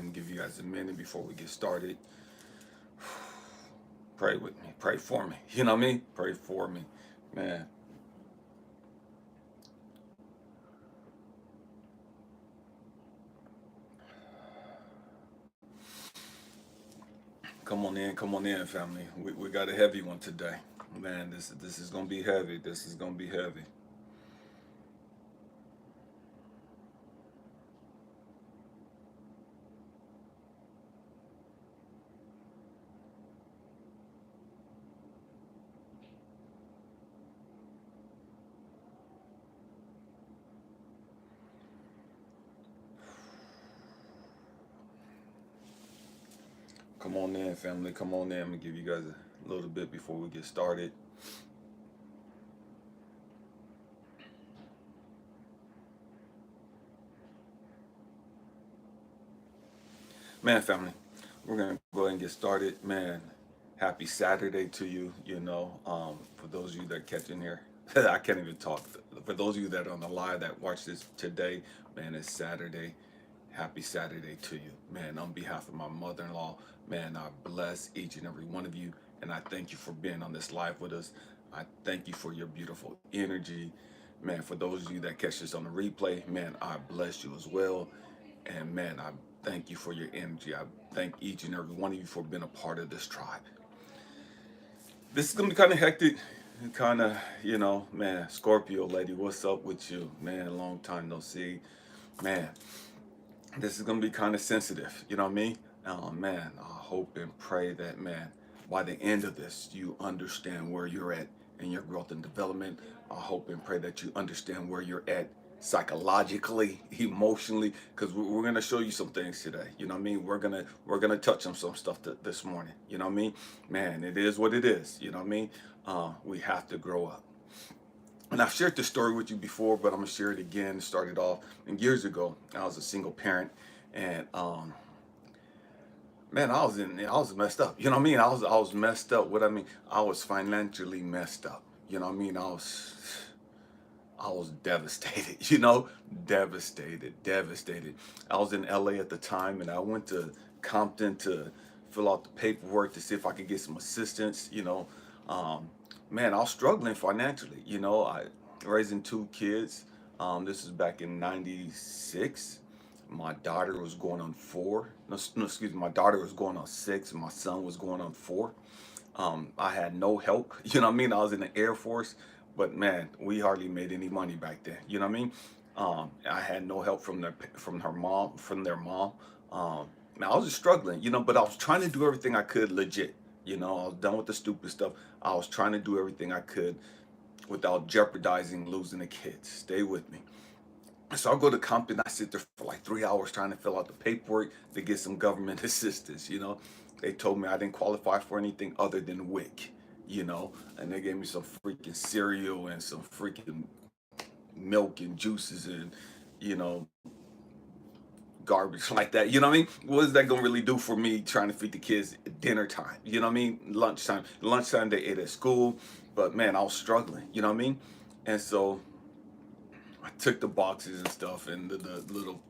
man. Give you guys a minute before we get started. Pray with me. Pray for me. You know what I mean? Pray for me, man. Come on in, family. We got a heavy one today, man. This is gonna be heavy. This is gonna be heavy. Come on in, family. Come on in. I'm gonna give you guys a little bit before we get started. Man, family, we're gonna go ahead and get started. Man, happy Saturday to you. For those of you that are catching here, I can't even talk. For those of you that are on the live that watch this today, man, it's Saturday. Happy Saturday to you, man. On behalf of my mother-in-law, man, I bless each and every one of you, and I thank you for being on this live with us. I thank you for your beautiful energy, man. For those of you that catch this on the replay, man, I bless you as well. And man, I thank you for your energy. I thank each and every one of you for being a part of this tribe. This is gonna be kind of hectic, kind of, man. Scorpio lady, what's up with you, man? Long time no see, man. This is gonna be kind of sensitive, you know what I mean? Man, I hope and pray that, man, by the end of this, you understand where you're at in your growth and development. I hope and pray that you understand where you're at psychologically, emotionally, because we're gonna show you some things today. You know what I mean? We're gonna touch on some stuff this morning. You know what I mean? Man, it is what it is. You know what I mean? We have to grow up. And I've shared this story with you before, but I'm gonna share it again. Started off and years ago. I was a single parent, and man, I was messed up. You know what I mean? I was messed up. What I mean, I was financially messed up. You know what I mean? I was devastated. Devastated. I was in LA at the time, and I went to Compton to fill out the paperwork to see if I could get some assistance. Um, man, I was struggling financially. I raising two kids. This is back in '96. My daughter was going on 4. No, excuse me. My daughter was going on 6, and my son was going on 4. I had no help. You know what I mean? I was in the Air Force, but man, we hardly made any money back then. You know what I mean? I had no help from their mom. Man, I was just struggling, but I was trying to do everything I could legit. I was done with the stupid stuff. I was trying to do everything I could without jeopardizing losing the kids. Stay with me. So I'll go to Compton. I sit there for like 3 hours trying to fill out the paperwork to get some government assistance. They told me I didn't qualify for anything other than WIC, and they gave me some freaking cereal and some freaking milk and juices and, you know, garbage like that. You know what I mean? What is that gonna really do for me trying to feed the kids at dinner time? You know what I mean? Lunchtime. Lunchtime they ate at school, but man, I was struggling. You know what I mean? And so I took the boxes and stuff and the little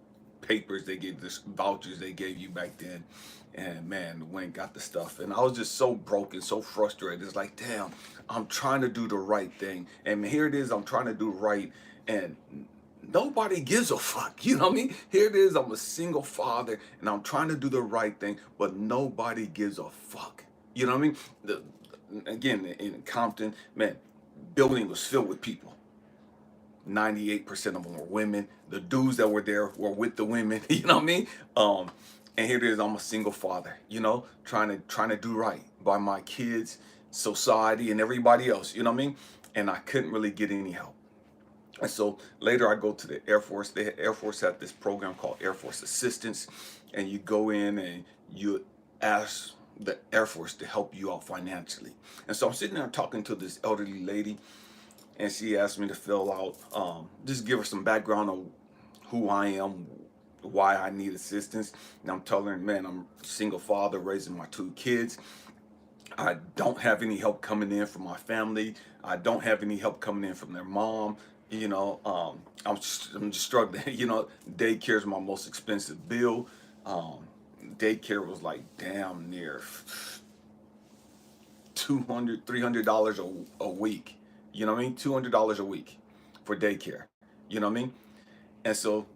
papers they gave, the vouchers they gave you back then, and man, went and got the stuff, and I was just so broken, so frustrated. It's like, damn, I'm trying to do the right thing, and here it is, I'm trying to do right, and nobody gives a fuck. You know what I mean? Here it is, I'm a single father, and I'm trying to do the right thing, but nobody gives a fuck. You know what I mean? Again, in Compton, man, building was filled with people. 98% of them were women. The dudes that were there were with the women. You know what I mean? And here it is. I'm a single father. Trying to do right by my kids, society, and everybody else. You know what I mean? And I couldn't really get any help. And so later I go to the Air Force. The Air Force had this program called Air Force Assistance, and you go in and you ask the Air Force to help you out financially. And so I'm sitting there talking to this elderly lady, and she asked me to fill out, just give her some background on who I am, why I need assistance. And I'm telling her, man, I'm a single father raising my two kids. I don't have any help coming in from my family. I don't have any help coming in from their mom. I'm just struggling. Daycare is my most expensive bill. daycare was like damn near 200, $300 a week. You know what I mean? $200 a week for daycare. You know what I mean? And so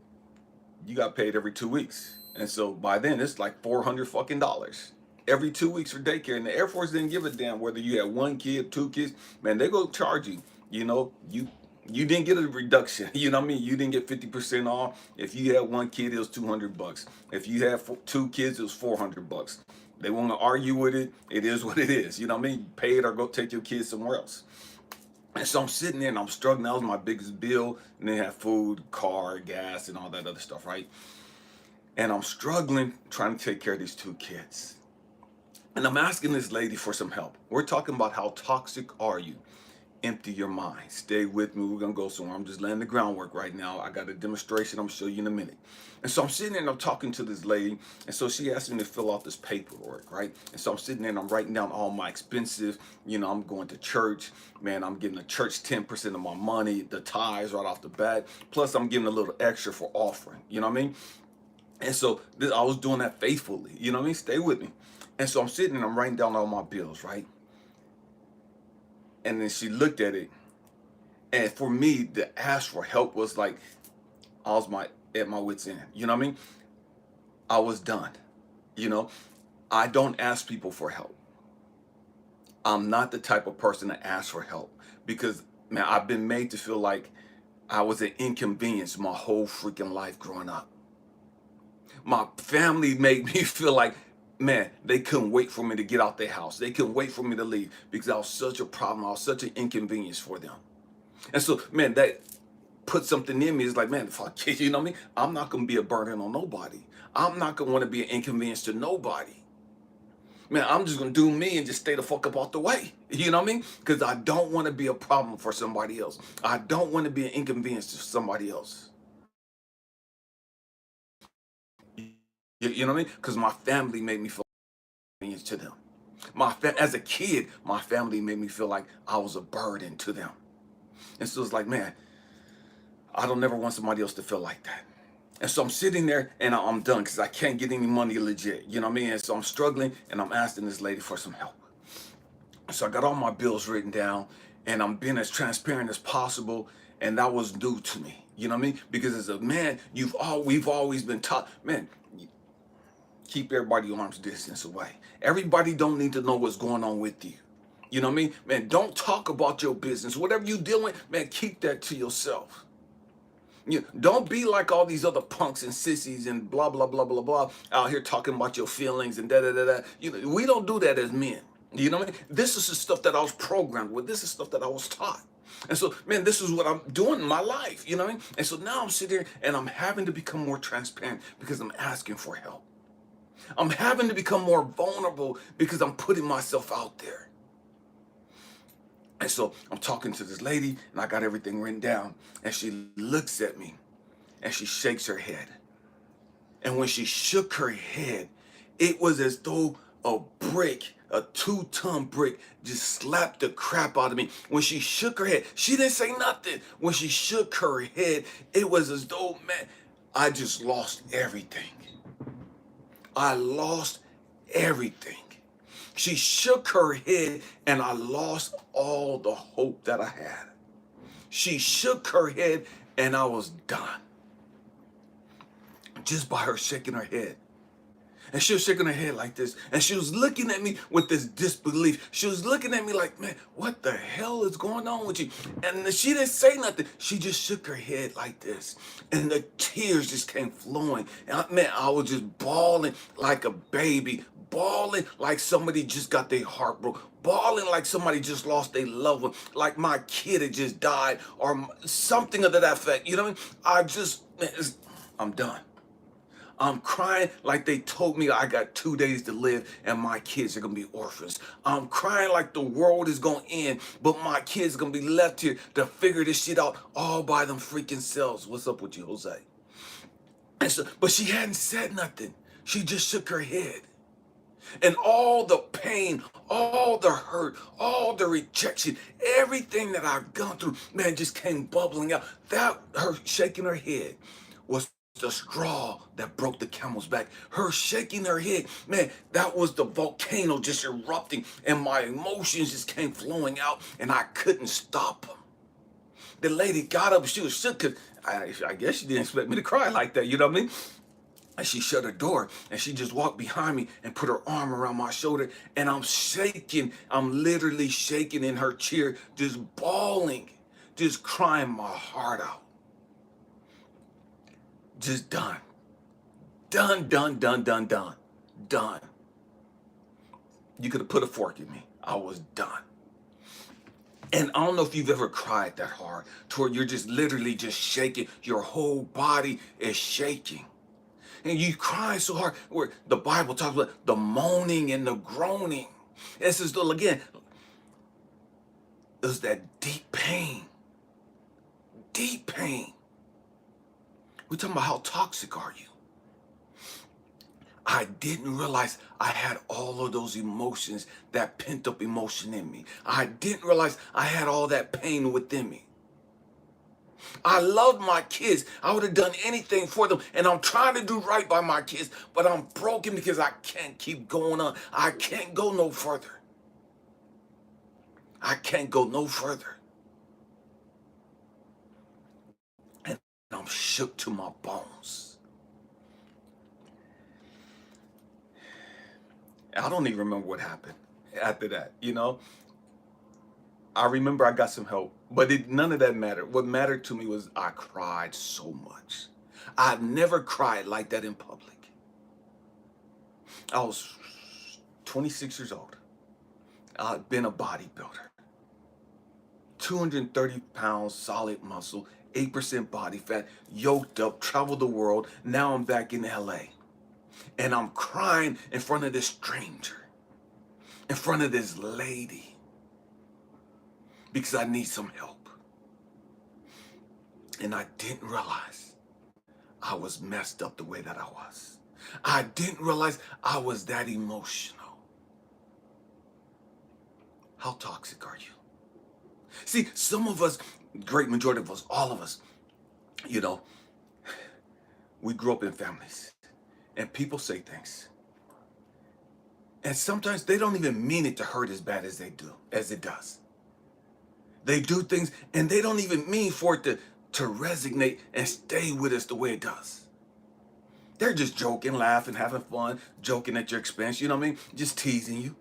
you got paid every 2 weeks. And so by then it's like 400 fucking dollars every 2 weeks for daycare. And the Air Force didn't give a damn whether you had one kid, two kids. Man, they go charge you. You know, you didn't get a reduction. You know what I mean? You didn't get 50% off. If you had one kid, it was $200. If you had two kids, it was $400. They want to argue with it. It is what it is. You know what I mean? Pay it or go take your kids somewhere else. And so I'm sitting there and I'm struggling. That was my biggest bill. And then have food, car, gas, and all that other stuff, right? And I'm struggling trying to take care of these two kids. And I'm asking this lady for some help. We're talking about how toxic are you? Empty your mind. Stay with me. We're going to go somewhere. I'm just laying the groundwork right now. I got a demonstration I'm going to show you in a minute. And so I'm sitting there and I'm talking to this lady. And so she asked me to fill out this paperwork, right? And so I'm sitting there and I'm writing down all my expenses. You know, I'm going to church. Man, I'm giving the church 10% of my money, the tithes right off the bat. Plus, I'm giving a little extra for offering. You know what I mean? And so I was doing that faithfully. You know what I mean? Stay with me. And so I'm sitting and I'm writing down all my bills, right? And then she looked at it. And for me, to ask for help was like, I was at my wit's end. You know what I mean? I was done. You know, I don't ask people for help. I'm not the type of person to ask for help because, man, I've been made to feel like I was an inconvenience my whole freaking life growing up. My family made me feel like, man, they couldn't wait for me to get out their house. They couldn't wait for me to leave because I was such a problem. I was such an inconvenience for them. And so, man, that put something in me. It's like, man, if I kid you know what I mean? I'm not going to be a burden on nobody. I'm not going to want to be an inconvenience to nobody. Man, I'm just going to do me and just stay the fuck up out the way. You know what I mean? Because I don't want to be a problem for somebody else. I don't want to be an inconvenience to somebody else. You know what I mean? Because my family made me feel inconvenience to them. As a kid, my family made me feel like I was a burden to them. And so it's like, man, I don't never want somebody else to feel like that. And so I'm sitting there and I'm done because I can't get any money legit. You know what I mean? And so I'm struggling and I'm asking this lady for some help. So I got all my bills written down and I'm being as transparent as possible. And that was new to me. You know what I mean? Because as a man, we've always been taught, man, keep everybody arm's distance away. Everybody don't need to know what's going on with you. You know what I mean? Man, don't talk about your business. Whatever you're dealing, man, keep that to yourself. Don't be like all these other punks and sissies and blah, blah, blah, blah, blah, out here talking about your feelings and da, da, da, da. You know, we don't do that as men. You know what I mean? This is the stuff that I was programmed with. This is stuff that I was taught. And so, man, this is what I'm doing in my life. You know what I mean? And so now I'm sitting here and I'm having to become more transparent because I'm asking for help. I'm having to become more vulnerable because I'm putting myself out there. And so I'm talking to this lady and I got everything written down. And she looks at me and she shakes her head. And when she shook her head, it was as though a 2-ton brick, just slapped the crap out of me. When she shook her head, she didn't say nothing. When she shook her head, it was as though, man, I just lost everything. I lost everything. She shook her head and I lost all the hope that I had. She shook her head and I was done. Just by her shaking her head. And she was shaking her head like this. And she was looking at me with this disbelief. She was looking at me like, man, what the hell is going on with you? And she didn't say nothing. She just shook her head like this. And the tears just came flowing. And I was just bawling like a baby. Bawling like somebody just got their heart broke. Bawling like somebody just lost their loved one. Like my kid had just died. Or something of that effect. You know what I mean? I'm done. I'm crying like they told me I got 2 days to live and my kids are going to be orphans. I'm crying like the world is going to end, but my kids are going to be left here to figure this shit out all by them freaking selves. What's up with you, Jose? And so, but she hadn't said nothing. She just shook her head. And all the pain, all the hurt, all the rejection, everything that I've gone through, man, just came bubbling out. That, her shaking her head, was the straw that broke the camel's back. Her shaking her head, man, that was the volcano just erupting, and my emotions just came flowing out, and I couldn't stop them. The lady got up, she was shook, because I guess she didn't expect me to cry like that, you know what I mean? And she shut her door, and she just walked behind me and put her arm around my shoulder, and I'm shaking. I'm literally shaking in her chair, just bawling, just crying my heart out. Just done. Done, done, done, done, done. Done. You could have put a fork in me. I was done. And I don't know if you've ever cried that hard, to where you're just literally just shaking. Your whole body is shaking. And you cry so hard, where the Bible talks about the moaning and the groaning. This is, again, it was that deep pain. Deep pain. We're talking about how toxic are you? I didn't realize I had all of those emotions, that pent up emotion in me. I didn't realize I had all that pain within me. I loved my kids. I would have done anything for them. And I'm trying to do right by my kids, but I'm broken because I can't keep going on. I can't go no further. I can't go no further. And I'm shook to my bones. I don't even remember what happened after that, you know? I remember I got some help, but none of that mattered. What mattered to me was I cried so much. I've never cried like that in public. I was 26 years old. I'd been a bodybuilder. 230 pounds, solid muscle, 8% body fat, yoked up, traveled the world. Now I'm back in LA. And I'm crying in front of this stranger, in front of this lady, because I need some help. And I didn't realize I was messed up the way that I was. I didn't realize I was that emotional. How toxic are you? See, some of us, great majority of us, all of us, you know, we grew up in families, and people say things. And sometimes they don't even mean it to hurt as bad as they do, as it does. They do things and they don't even mean for it to resonate and stay with us the way it does. They're just joking, laughing, having fun, joking at your expense, you know what I mean? Just teasing you.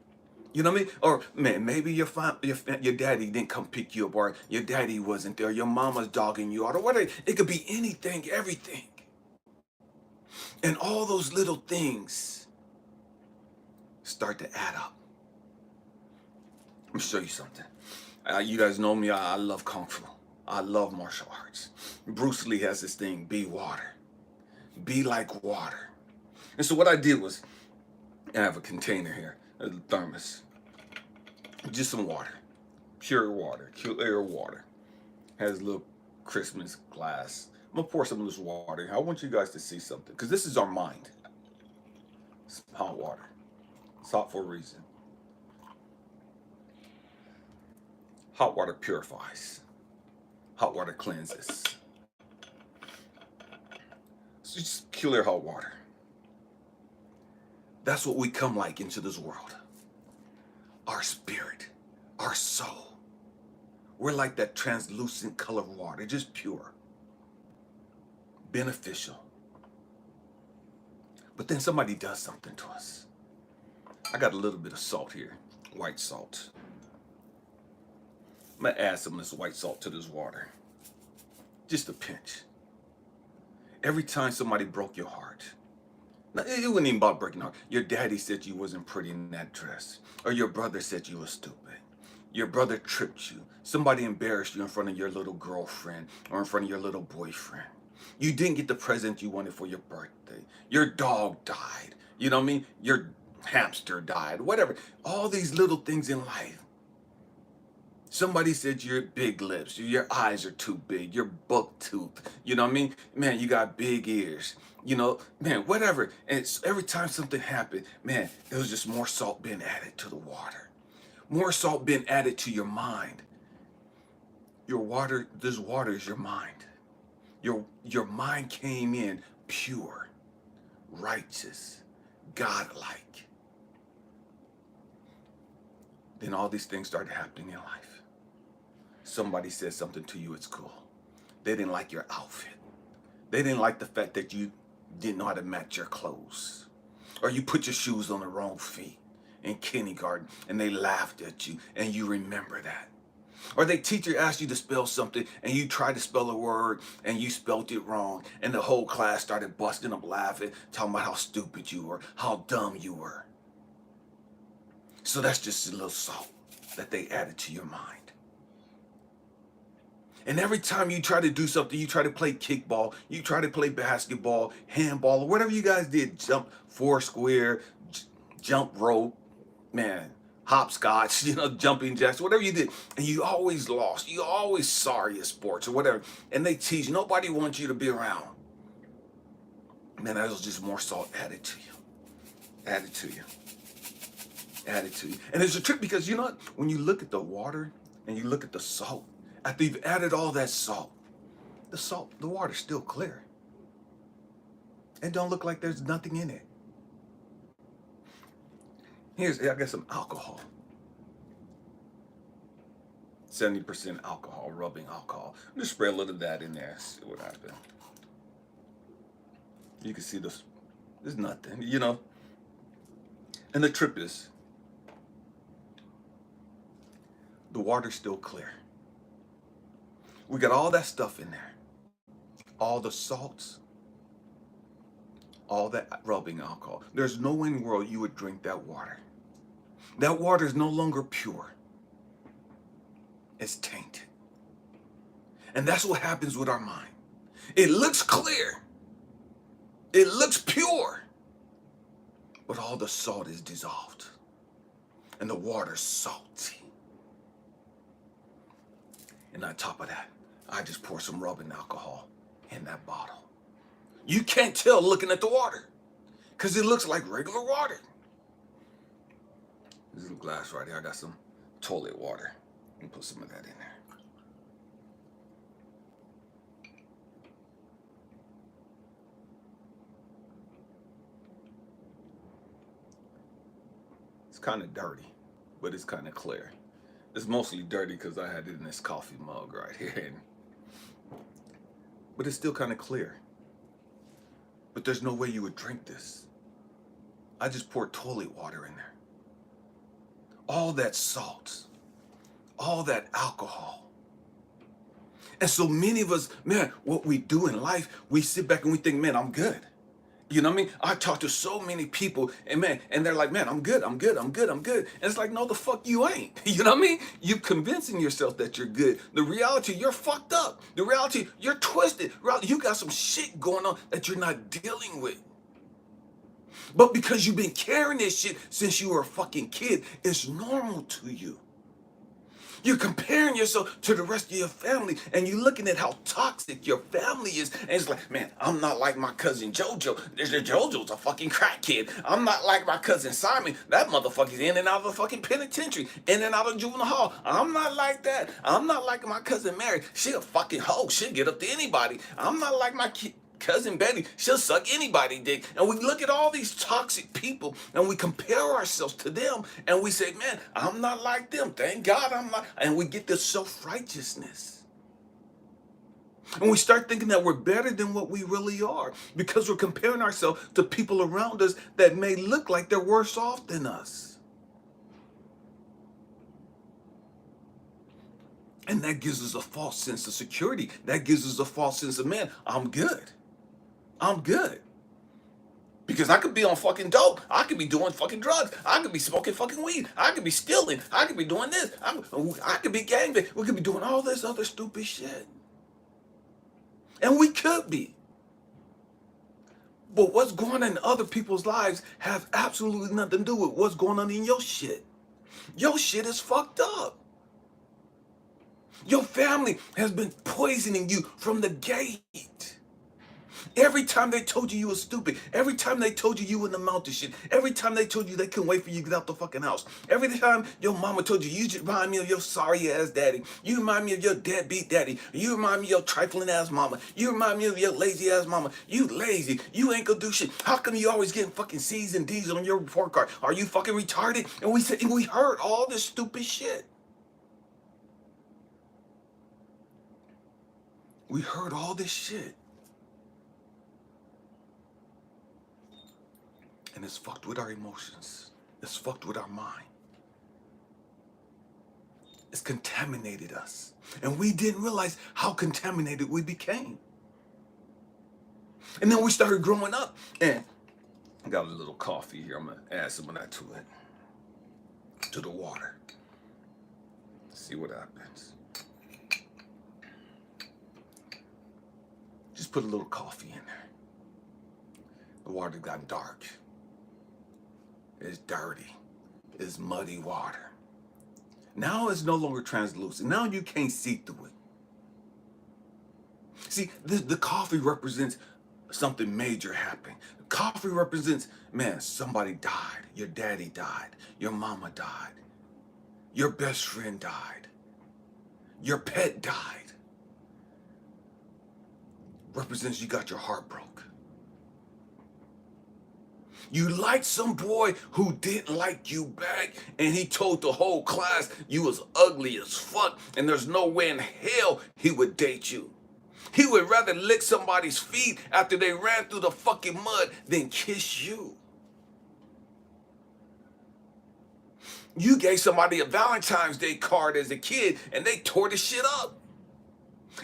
You know what I mean? Or, man, maybe your daddy didn't come pick you up, or your daddy wasn't there, your mama's dogging you out, or whatever. It could be anything, everything. And all those little things start to add up. Let me show you something. You guys know me, I love Kung Fu. I love martial arts. Bruce Lee has this thing, be water. Be like water. And so what I did was, I have a container here, a thermos. Just some water. Pure water, clear water. Has a little Christmas glass. I'm gonna pour some of this water. I want you guys to see something, because this is our mind. It's hot water. It's hot for a reason. Hot water purifies. Hot water cleanses. It's just clear hot water. That's what we come like into this world. Our spirit, our soul. We're like that translucent color of water, just pure. Beneficial. But then somebody does something to us. I got a little bit of salt here, white salt. I'm gonna add some of this white salt to this water. Just a pinch. Every time somebody broke your heart, now, it wasn't even about breaking your heart. Your daddy said you wasn't pretty in that dress, or your brother said you were stupid. Your brother tripped you. Somebody embarrassed you in front of your little girlfriend or in front of your little boyfriend. You didn't get the present you wanted for your birthday. Your dog died. You know what I mean? Your hamster died, whatever. All these little things in life. Somebody said you're big lips, your eyes are too big, you're buck tooth. You know what I mean? Man, you got big ears. You know, man, whatever. And it's, every time something happened, man, it was just more salt being added to the water. More salt being added to your mind. Your water, this water is your mind. Your mind came in pure, righteous, godlike, then all these things started happening in life. Somebody said something to you at school. They didn't like your outfit. They didn't like the fact that you didn't know how to match your clothes. Or you put your shoes on the wrong feet in kindergarten and they laughed at you and you remember that. Or the teacher asked you to spell something and you tried to spell a word and you spelled it wrong and the whole class started busting up laughing, talking about how stupid you were, how dumb you were. So that's just a little salt that they added to your mind. And every time you try to do something, you try to play kickball, you try to play basketball, handball, or whatever you guys did, jump four square, jump rope, man, hopscotch, jumping jacks, whatever you did, and you always lost. You always sorry at sports or whatever. And they tease you. Nobody wants you to be around. Man, that was just more salt added to you. Added to you. Added to you. And it's a trick because you know what? When you look at the water and you look at the salt, after you've added all that salt, the water's still clear. It don't look like there's nothing in it. I got some alcohol. 70% alcohol, rubbing alcohol. Just spray a little of that in there, see what happens. You can see this. There's nothing, And the trip is, the water's still clear. We got all that stuff in there. All the salts, all that rubbing alcohol. There's no way in the world you would drink that water. That water is no longer pure. It's tainted. And that's what happens with our mind. It looks clear. It looks pure. But all the salt is dissolved. And the water's salty. And on top of that, I just pour some rubbing alcohol in that bottle. You can't tell looking at the water because it looks like regular water. This little glass right here, I got some toilet water. Let me put some of that in there. It's kind of dirty, but it's kind of clear. It's mostly dirty because I had it in this coffee mug right here. But it's still kind of clear. But there's no way you would drink this. I just poured toilet water in there. All that salt, all that alcohol. And so many of us, man, what we do in life, we sit back and we think, man, I'm good. You know what I mean? I talk to so many people and they're like, man, I'm good. And it's like, no, the fuck you ain't. You know what I mean? You convincing yourself that you're good. The reality, you're fucked up. The reality, you're twisted. You got some shit going on that you're not dealing with. But because you've been carrying this shit since you were a fucking kid, it's normal to you. You're comparing yourself to the rest of your family and you're looking at how toxic your family is. And it's like, man, I'm not like my cousin JoJo. JoJo's a fucking crackhead. I'm not like my cousin Simon. That motherfucker's in and out of the fucking penitentiary, in and out of juvenile hall. I'm not like that. I'm not like my cousin Mary. She a fucking hoe. She'll get up to anybody. I'm not like my cousin Betty. She'll suck anybody dick. And we look at all these toxic people and we compare ourselves to them and we say, man, I'm not like them. Thank God I'm not. And we get this self-righteousness. And we start thinking that we're better than what we really are because we're comparing ourselves to people around us that may look like they're worse off than us. And that gives us a false sense of security. That gives us a false sense of, man, I'm good. I'm good. Because I could be on fucking dope. I could be doing fucking drugs. I could be smoking fucking weed. I could be stealing. I could be doing this. I could be gangbang. We could be doing all this other stupid shit. And we could be. But what's going on in other people's lives has absolutely nothing to do with what's going on in your shit. Your shit is fucked up. Your family has been poisoning you from the gate. Every time they told you were stupid. Every time they told you you wouldn't amount to shit. Every time they told you they couldn't wait for you to get out the fucking house. Every time your mama told you, you just remind me of your sorry ass daddy. You remind me of your deadbeat daddy. You remind me of your trifling ass mama. You remind me of your lazy ass mama. You lazy. You ain't gonna do shit. How come you always getting fucking C's and D's on your report card? Are you fucking retarded? And we heard all this stupid shit. We heard all this shit. And it's fucked with our emotions. It's fucked with our mind. It's contaminated us. And we didn't realize how contaminated we became. And then we started growing up. And I got a little coffee here. I'm going to add some of that to it. To the water. See what happens. Just put a little coffee in there. The water got dark. It's dirty. It's muddy water. Now it's no longer translucent. Now you can't see through it. See, the coffee represents something major happening. Coffee represents, man, somebody died. Your daddy died. Your mama died. Your best friend died. Your pet died. Represents you got your heart broke. You liked some boy who didn't like you back, and he told the whole class you was ugly as fuck, and there's no way in hell he would date you. He would rather lick somebody's feet after they ran through the fucking mud than kiss you. You gave somebody a Valentine's Day card as a kid, and they tore the shit up.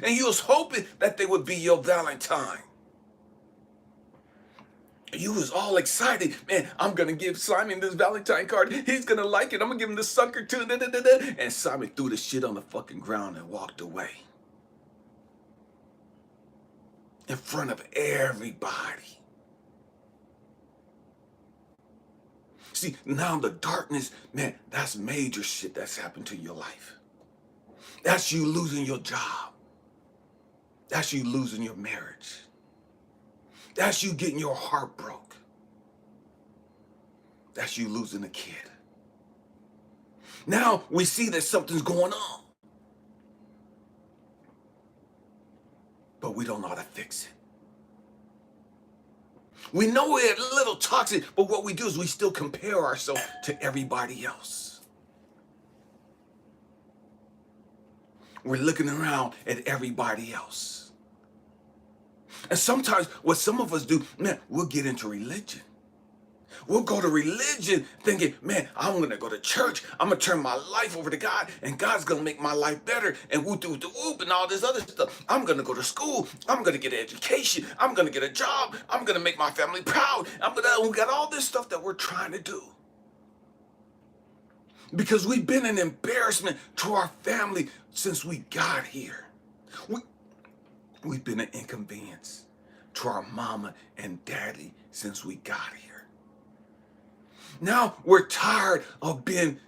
And you was hoping that they would be your Valentine. You was all excited. Man, I'm going to give Simon this Valentine card. He's going to like it. I'm going to give him the sucker too. Da, da, da, da. And Simon threw the shit on the fucking ground and walked away. In front of everybody. See, now the darkness, man, that's major shit that's happened to your life. That's you losing your job. That's you losing your marriage. That's you getting your heart broke. That's you losing a kid. Now we see that something's going on. But we don't know how to fix it. We know we're a little toxic, but what we do is we still compare ourselves to everybody else. We're looking around at everybody else. And sometimes what some of us do, man, we'll get into religion. We'll go to religion thinking, man, I'm going to go to church. I'm going to turn my life over to God, and God's going to make my life better, and whoop and all this other stuff. I'm going to go to school. I'm going to get an education. I'm going to get a job. I'm going to make my family proud. We got all this stuff that we're trying to do. Because we've been an embarrassment to our family since we got here. We've been an inconvenience to our mama and daddy since we got here. Now we're tired of being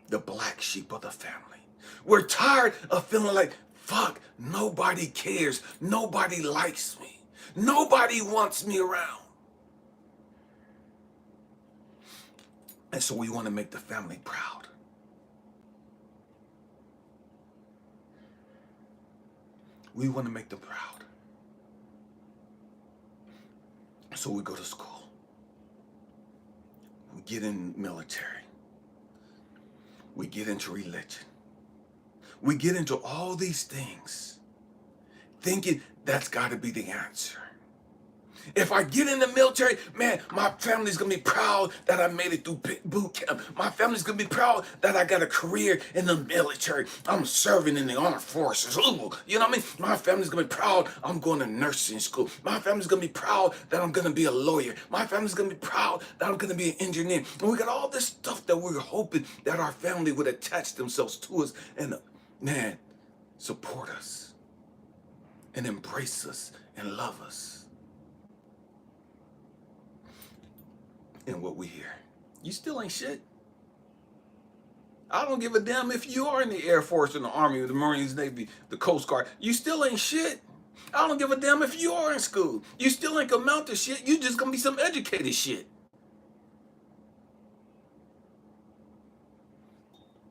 the black sheep of the family. We're tired of feeling like, fuck, nobody cares. Nobody likes me. Nobody wants me around. And so we want to make the family proud. We want to make them proud. So we go to school. We get in military. We get into religion. We get into all these things, thinking that's got to be the answer. If I get in the military, man, my family's going to be proud that I made it through boot camp. My family's going to be proud that I got a career in the military. I'm serving in the armed forces. Ooh, you know what I mean? My family's going to be proud I'm going to nursing school. My family's going to be proud that I'm going to be a lawyer. My family's going to be proud that I'm going to be an engineer. And we got all this stuff that we're hoping that our family would attach themselves to us and, man, support us and embrace us and love us. And what we hear, you still ain't shit. I don't give a damn if you are in the Air Force, in the Army, the Marines, Navy, the Coast Guard. You still ain't shit. I don't give a damn if you are in school. You still ain't gonna amount to shit. You just gonna be some educated shit.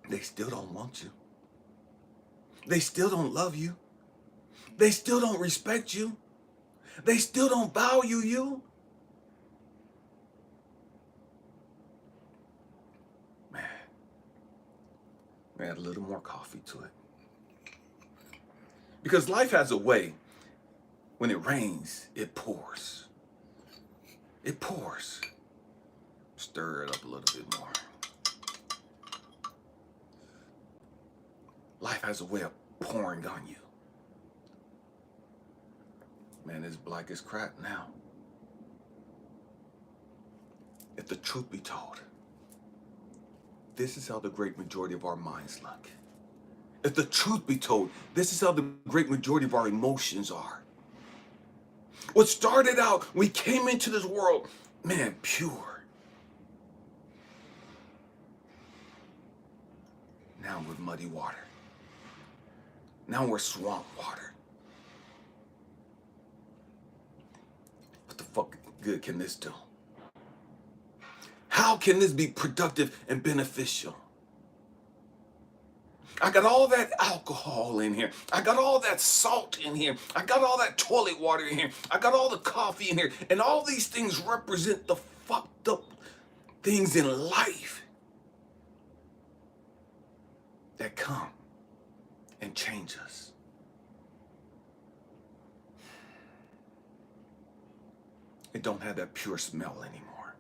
They still don't want you. They still don't love you. They still don't respect you. They still don't value you. Man, add a little more coffee to it. Because life has a way, when it rains, it pours. It pours. Stir it up a little bit more. Life has a way of pouring on you. Man, it's black as crap now. If the truth be told, this is how the great majority of our minds look. If the truth be told, this is how the great majority of our emotions are. What started out, we came into this world, man, pure. Now we're muddy water. Now we're swamp water. What the fuck good can this do? How can this be productive and beneficial? I got all that alcohol in here. I got all that salt in here. I got all that toilet water in here. I got all the coffee in here. And all these things represent the fucked up things in life that come and change us. It don't have that pure smell anymore.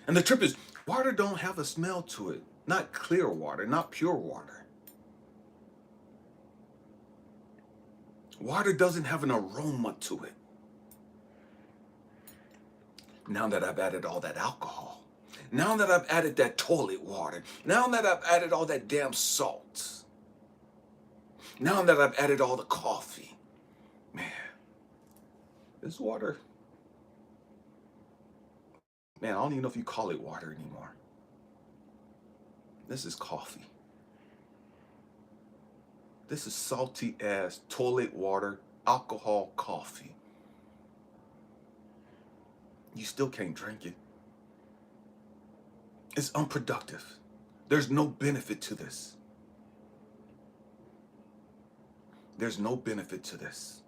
And the trip is, water don't have a smell to it. Not clear water, not pure water. Water doesn't have an aroma to it. Now that I've added all that alcohol, now that I've added that toilet water, now that I've added all that damn salt, now that I've added all the coffee, man, this water, man, I don't even know if you call it water anymore. This is coffee. This is salty ass toilet water, alcohol coffee. You still can't drink it. It's unproductive. There's no benefit to this. There's no benefit to this.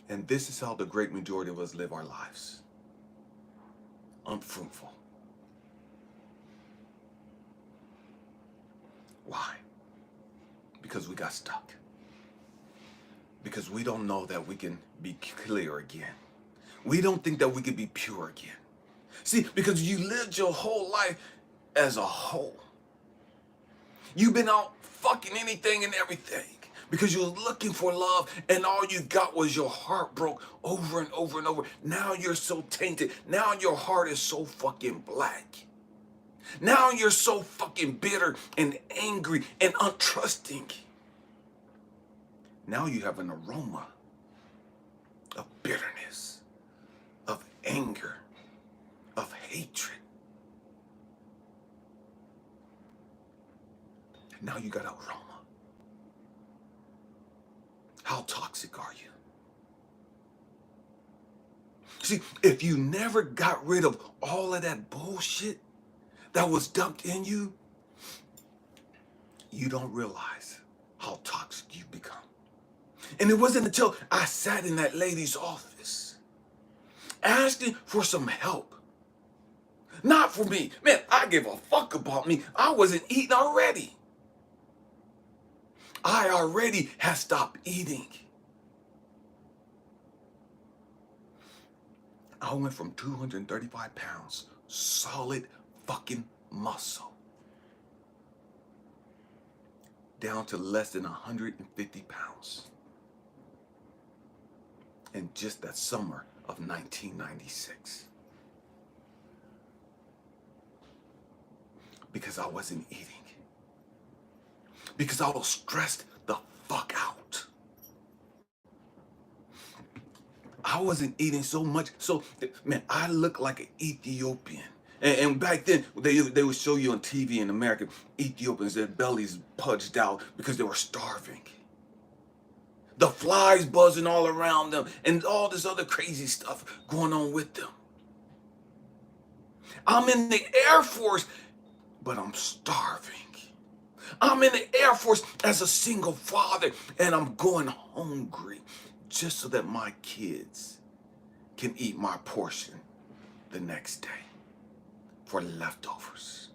And this is how the great majority of us live our lives. Unfruitful. Why? Because we got stuck. Because we don't know that we can be clear again. We don't think that we can be pure again. See, because you lived your whole life as a whole. You've been out fucking anything and everything because you were looking for love and all you got was your heart broke over and over and over. Now you're so tainted. Now your heart is so fucking black. Now you're so fucking bitter and angry and untrusting. Now you have an aroma of bitterness, of anger, of hatred. Now you got an aroma. How toxic are you? See, if you never got rid of all of that bullshit that was dumped in you, you don't realize how toxic you've become. And it wasn't until I sat in that lady's office asking for some help. Not for me. Man, I give a fuck about me. I wasn't eating already. I already had stopped eating. I went from 235 pounds, solid fucking muscle, down to less than 150 pounds in just that summer of 1996. Because I wasn't eating. Because I was stressed the fuck out. I wasn't eating so much. So, man, I looked like an Ethiopian. And back then, they would show you on TV in America, Ethiopians, their bellies pudged out because they were starving. The flies buzzing all around them and all this other crazy stuff going on with them. I'm in the Air Force, but I'm starving. I'm in the Air Force as a single father, and I'm going hungry just so that my kids can eat my portion the next day for leftovers.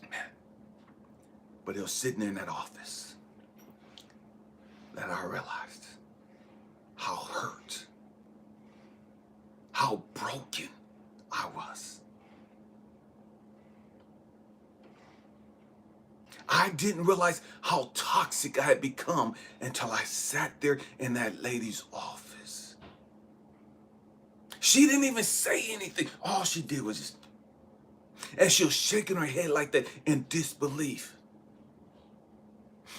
Man, but it was sitting in that office that I realized how hurt, how broken I was. I didn't realize how toxic I had become until I sat there in that lady's office. She didn't even say anything. All she did was just, and she was shaking her head like that in disbelief.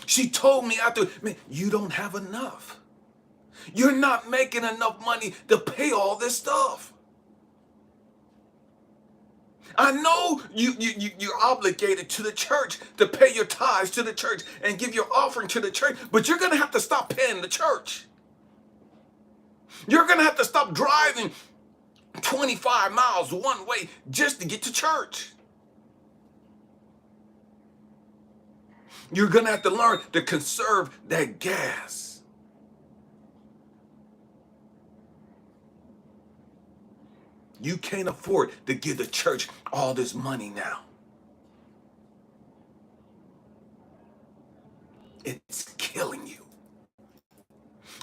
She told me after, man, you don't have enough. You're not making enough money to pay all this stuff. I know you're obligated to the church to pay your tithes to the church and give your offering to the church, but you're going to have to stop paying the church. You're going to have to stop driving 25 miles one way just to get to church. You're going to have to learn to conserve that gas. You can't afford to give the church all this money now. It's killing you.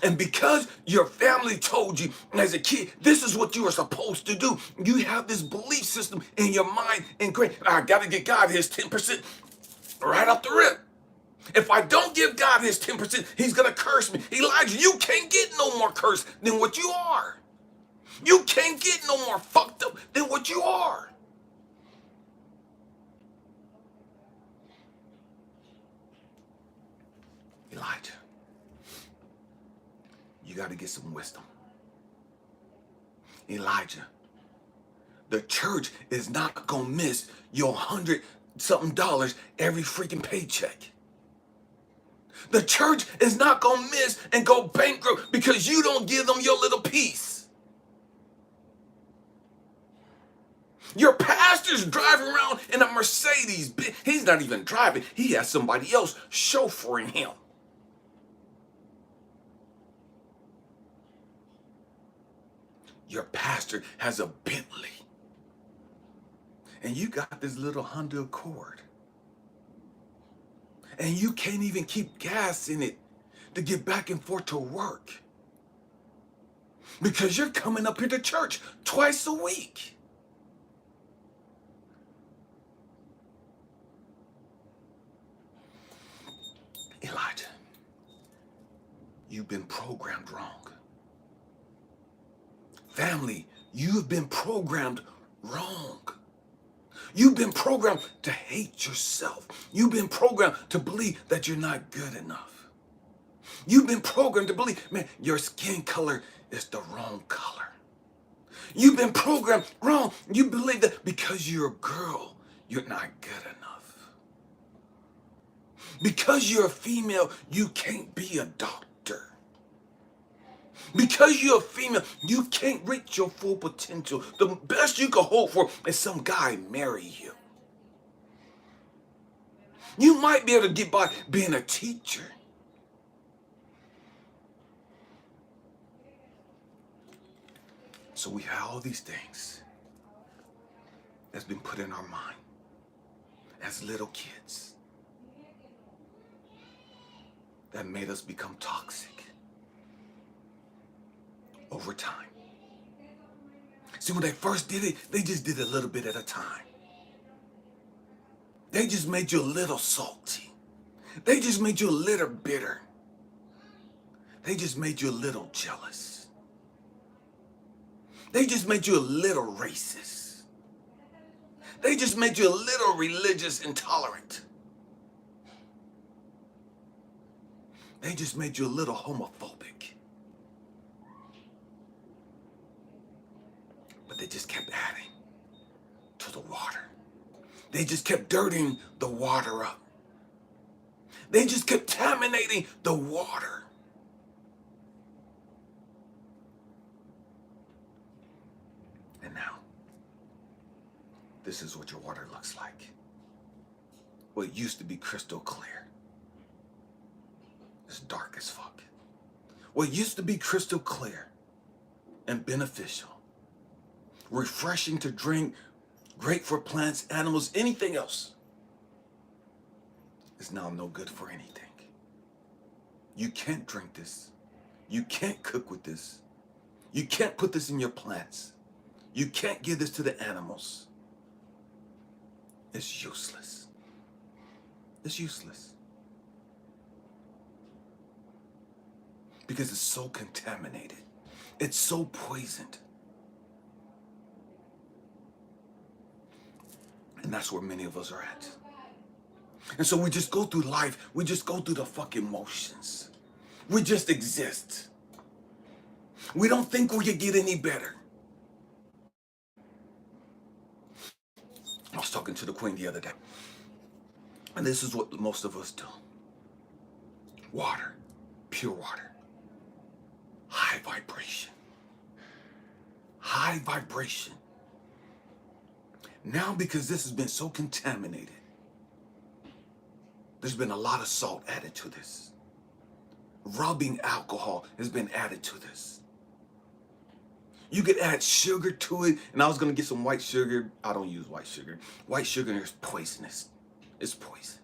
And because your family told you as a kid, this is what you are supposed to do, you have this belief system in your mind ingrained. I got to get God his 10% right off the rip. If I don't give God his 10%, he's going to curse me. Elijah, you can't get no more curse than what you are. You can't get no more fucked up than what you are. Elijah, you got to get some wisdom. Elijah, the church is not going to miss your $100-something every freaking paycheck. The church is not going to miss and go bankrupt because you don't give them your little piece. Your pastor's driving around in a Mercedes. He's not even driving. He has somebody else chauffeuring him. Your pastor has a Bentley. And you got this little Honda Accord. And you can't even keep gas in it to get back and forth to work. Because you're coming up here to church twice a week. Elijah, you've been programmed wrong. Family, you've been programmed wrong. You've been programmed to hate yourself. You've been programmed to believe that you're not good enough. You've been programmed to believe, man, your skin color is the wrong color. You've been programmed wrong. You believe that because you're a girl, you're not good enough. Because you're a female, you can't be a doctor. Because you're a female, you can't reach your full potential. The best you can hope for is some guy marry you. You might be able to get by being a teacher. So we have all these things that's been put in our mind as little kids that made us become toxic over time. See, when they first did it, they just did a little bit at a time. They just made you a little salty. They just made you a little bitter. They just made you a little jealous. They just made you a little racist. They just made you a little religious intolerant. They just made you a little homophobic. But they just kept adding to the water. They just kept dirtying the water up. They just kept contaminating the water. And now, this is what your water looks like. What used to be crystal clear is dark as fuck. What used to be crystal clear and beneficial, refreshing to drink, great for plants, animals, anything else, is now no good for anything. You can't drink this. You can't cook with this. You can't put this in your plants. You can't give this to the animals. It's useless. It's useless. Because it's so contaminated. It's so poisoned. And that's where many of us are at. And so we just go through life. We just go through the fucking motions. We just exist. We don't think we could get any better. I was talking to the Queen the other day. And this is what most of us do. Water. Pure water. High vibration. High vibration. Now, because this has been so contaminated, there's been a lot of salt added to this. Rubbing alcohol has been added to this. You could add sugar to it, and I was gonna get some white sugar. I don't use white sugar. White sugar is poisonous. It's poison.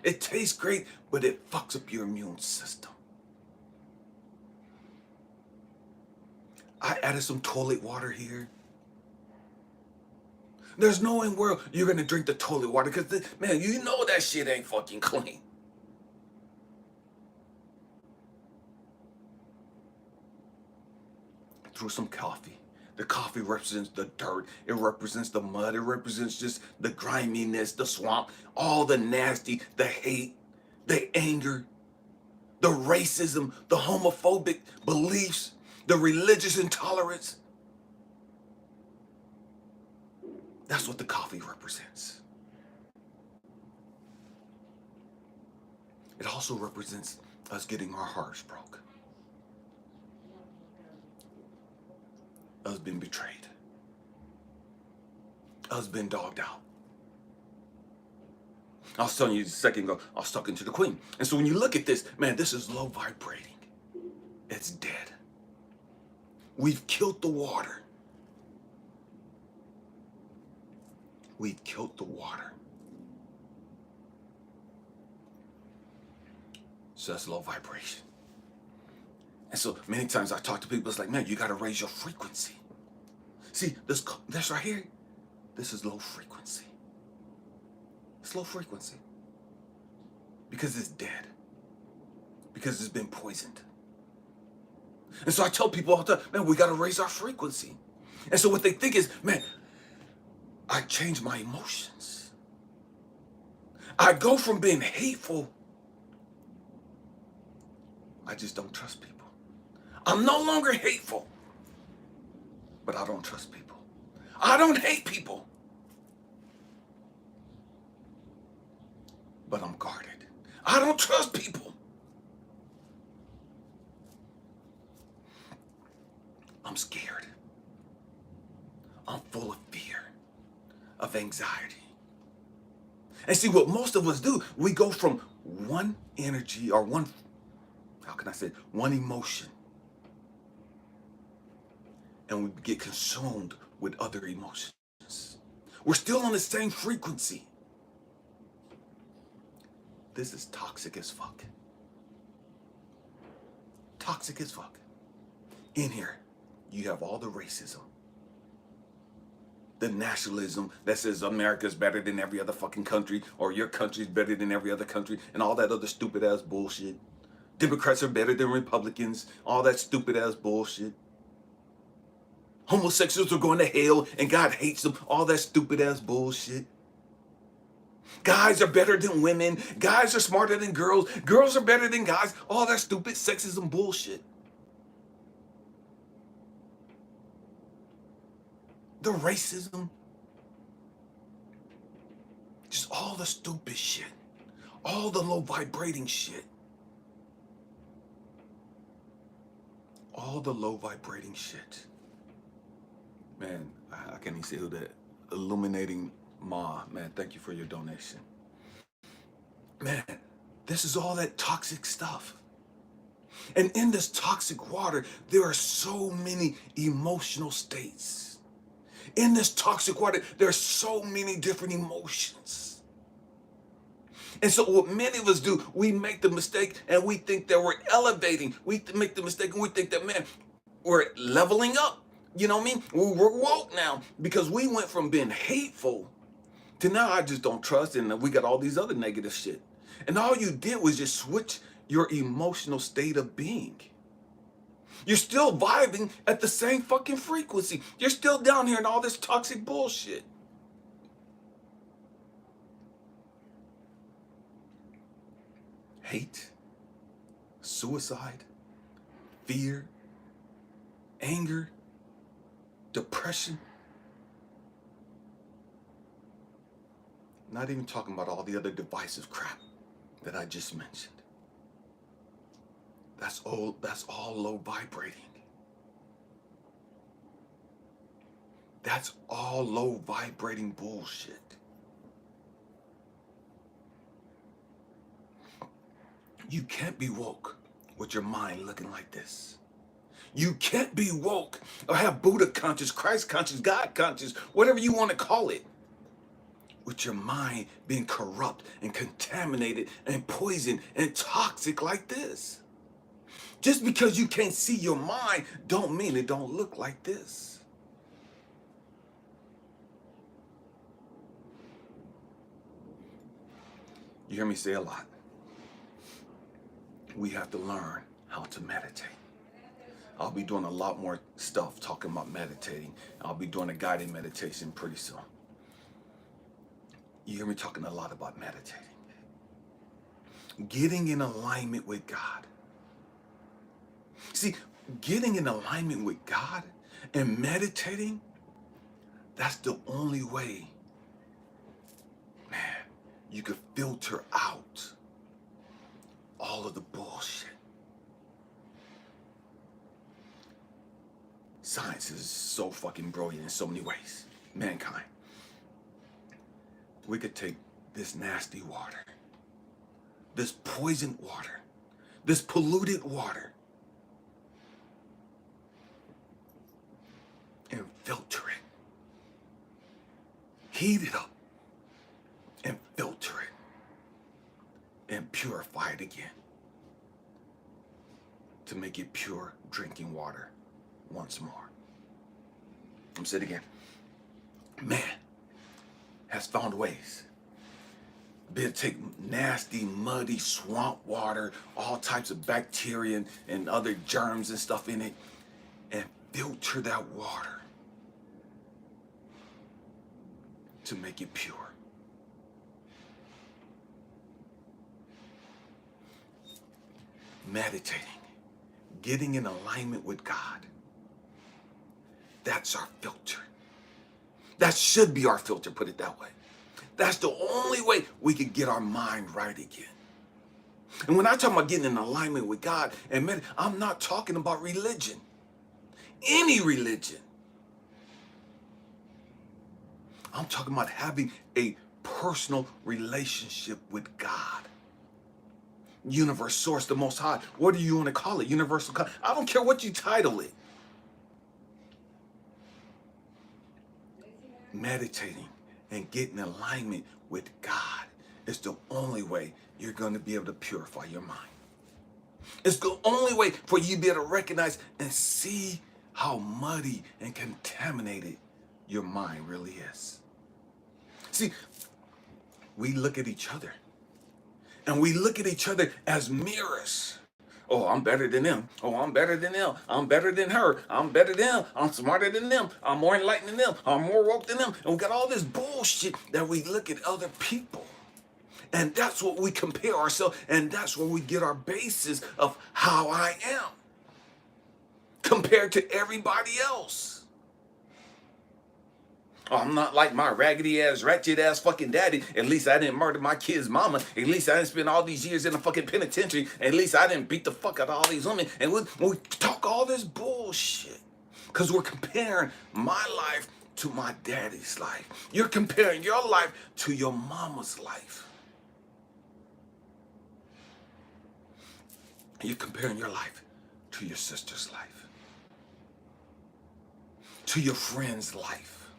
It tastes great, but it fucks up your immune system. I added some toilet water here. There's no way in the world you're gonna drink the toilet water because, man, you know that shit ain't fucking clean. Threw some coffee. The coffee represents the dirt. It represents the mud. It represents just the griminess, the swamp, all the nasty, the hate, the anger, the racism, the homophobic beliefs, the religious intolerance. That's what the coffee represents. It also represents us getting our hearts broke. Us being betrayed. Us being dogged out. I was telling you a second ago, I was talking to the Queen. And so when you look at this, man, this is low vibrating. It's dead. We've killed the water. We've killed the water. So that's low vibration. And so many times I talk to people, it's like, man, you got to raise your frequency. See, this right here, this is low frequency. It's low frequency. Because it's dead. Because it's been poisoned. And so I tell people all the time, man, we got to raise our frequency. And so what they think is, man, I change my emotions. I go from being hateful. I just don't trust people. I'm no longer hateful, but I don't trust people. I don't hate people, but I'm guarded. I don't trust people. I'm scared. I'm full of fear, of anxiety. And see, what most of us do, we go from one energy or one emotion, and we get consumed with other emotions. We're still on the same frequency. This is toxic as fuck. Toxic as fuck. In here, you have all the racism, the nationalism that says America's better than every other fucking country, or your country's better than every other country, and all that other stupid ass bullshit. Democrats are better than Republicans, all that stupid ass bullshit. Homosexuals are going to hell and God hates them, all that stupid ass bullshit. Guys are better than women, guys are smarter than girls, girls are better than guys, all that stupid sexism bullshit. The racism. Just all the stupid shit. All the low vibrating shit. All the low vibrating shit. Man, I can't even say who that. Illuminating Ma. Man, thank you for your donation. Man, this is all that toxic stuff. And in this toxic water, there are so many emotional states. In this toxic water, there are so many different emotions. And so what many of us do, we make the mistake and we think that we're elevating. We make the mistake and we think that, man, we're leveling up. You know what I mean? We're woke now because we went from being hateful to now I just don't trust, and we got all these other negative shit. And all you did was just switch your emotional state of being. You're still vibing at the same fucking frequency. You're still down here in all this toxic bullshit. Hate, suicide, fear, anger, depression. Not even talking about all the other divisive crap that I just mentioned. That's all low vibrating. That's all low vibrating bullshit. You can't be woke with your mind looking like this. You can't be woke or have Buddha conscious, Christ conscious, God conscious, whatever you want to call it, with your mind being corrupt and contaminated and poisoned and toxic like this. Just because you can't see your mind don't mean it don't look like this. You hear me say a lot. We have to learn how to meditate. I'll be doing a lot more stuff talking about meditating. I'll be doing a guided meditation pretty soon. You hear me talking a lot about meditating. Getting in alignment with God. See, getting in alignment with God and meditating, that's the only way, man, you can filter out all of the bullshit. Science is so fucking brilliant in so many ways. Mankind. We could take this nasty water, this poisoned water, this polluted water, and filter it. Heat it up and filter it and purify it again to make it pure drinking water once more. I'm saying it again. Man has found ways. Be able to take nasty, muddy swamp water, all types of bacteria and other germs and stuff in it, and filter that water to make it pure. Meditating, getting in alignment with God, that's our filter. That should be our filter, put it that way. That's the only way we can get our mind right again. And when I talk about getting in alignment with God and meditate, I'm not talking about religion. Any religion. I'm talking about having a personal relationship with God. Universe, source, the most high. What do you want to call it? Universal God. I don't care what you title it. Meditating and getting in alignment with God is the only way you're going to be able to purify your mind. It's the only way for you to be able to recognize and see how muddy and contaminated your mind really is. See, we look at each other and we look at each other as mirrors. Oh, I'm better than them. Oh, I'm better than them. I'm better than her. I'm better than them. I'm smarter than them. I'm more enlightened than them. I'm more woke than them. And we got all this bullshit that we look at other people. And that's what we compare ourselves. And that's where we get our basis of how I am compared to everybody else. Oh, I'm not like my raggedy ass, ratchet ass fucking daddy. At least I didn't murder my kid's mama. At least I didn't spend all these years in the fucking penitentiary. At least I didn't beat the fuck out of all these women. And we talk all this bullshit because we're comparing my life to my daddy's life. You're comparing your life to your mama's life. You're comparing your life to your sister's life, to your friend's life.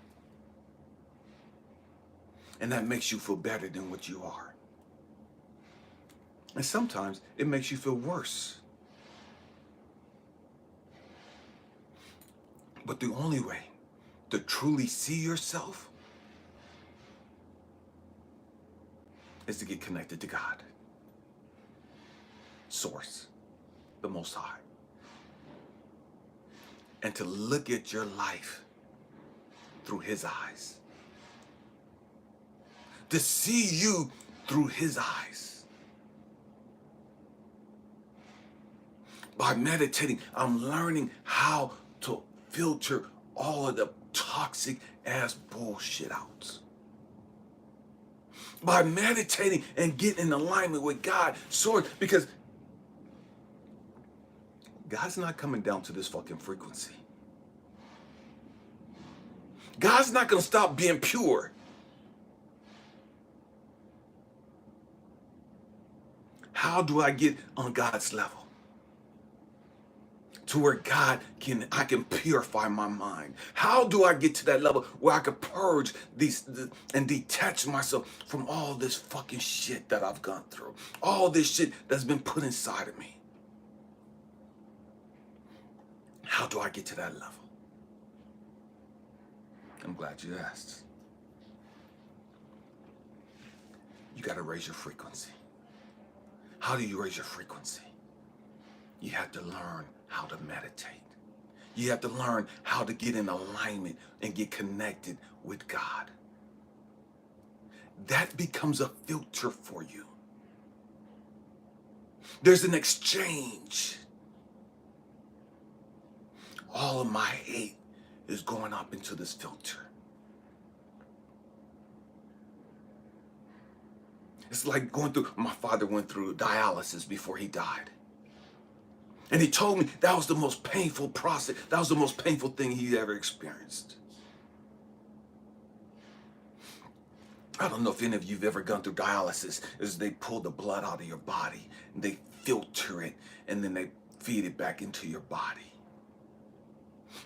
And that makes you feel better than what you are. And sometimes it makes you feel worse. But the only way to truly see yourself is to get connected to God, Source, the Most High, and to look at your life through His eyes, to see you through His eyes. By meditating, I'm learning how to filter all of the toxic ass bullshit out. By meditating and getting in alignment with God, Source, because God's not coming down to this fucking frequency. God's not going to stop being pure. How do I get on God's level? To where I can purify my mind. How do I get to that level where I can purge and detach myself from all this fucking shit that I've gone through? All this shit that's been put inside of me. How do I get to that level? I'm glad you asked. You got to raise your frequency. How do you raise your frequency? You have to learn how to meditate. You have to learn how to get in alignment and get connected with God. That becomes a filter for you. There's an exchange. All of my hate is going up into this filter. It's like my father went through dialysis before he died. And he told me that was the most painful process. That was the most painful thing he ever experienced. I don't know if any of you have ever gone through dialysis. Is they pull the blood out of your body, and they filter it, and then they feed it back into your body.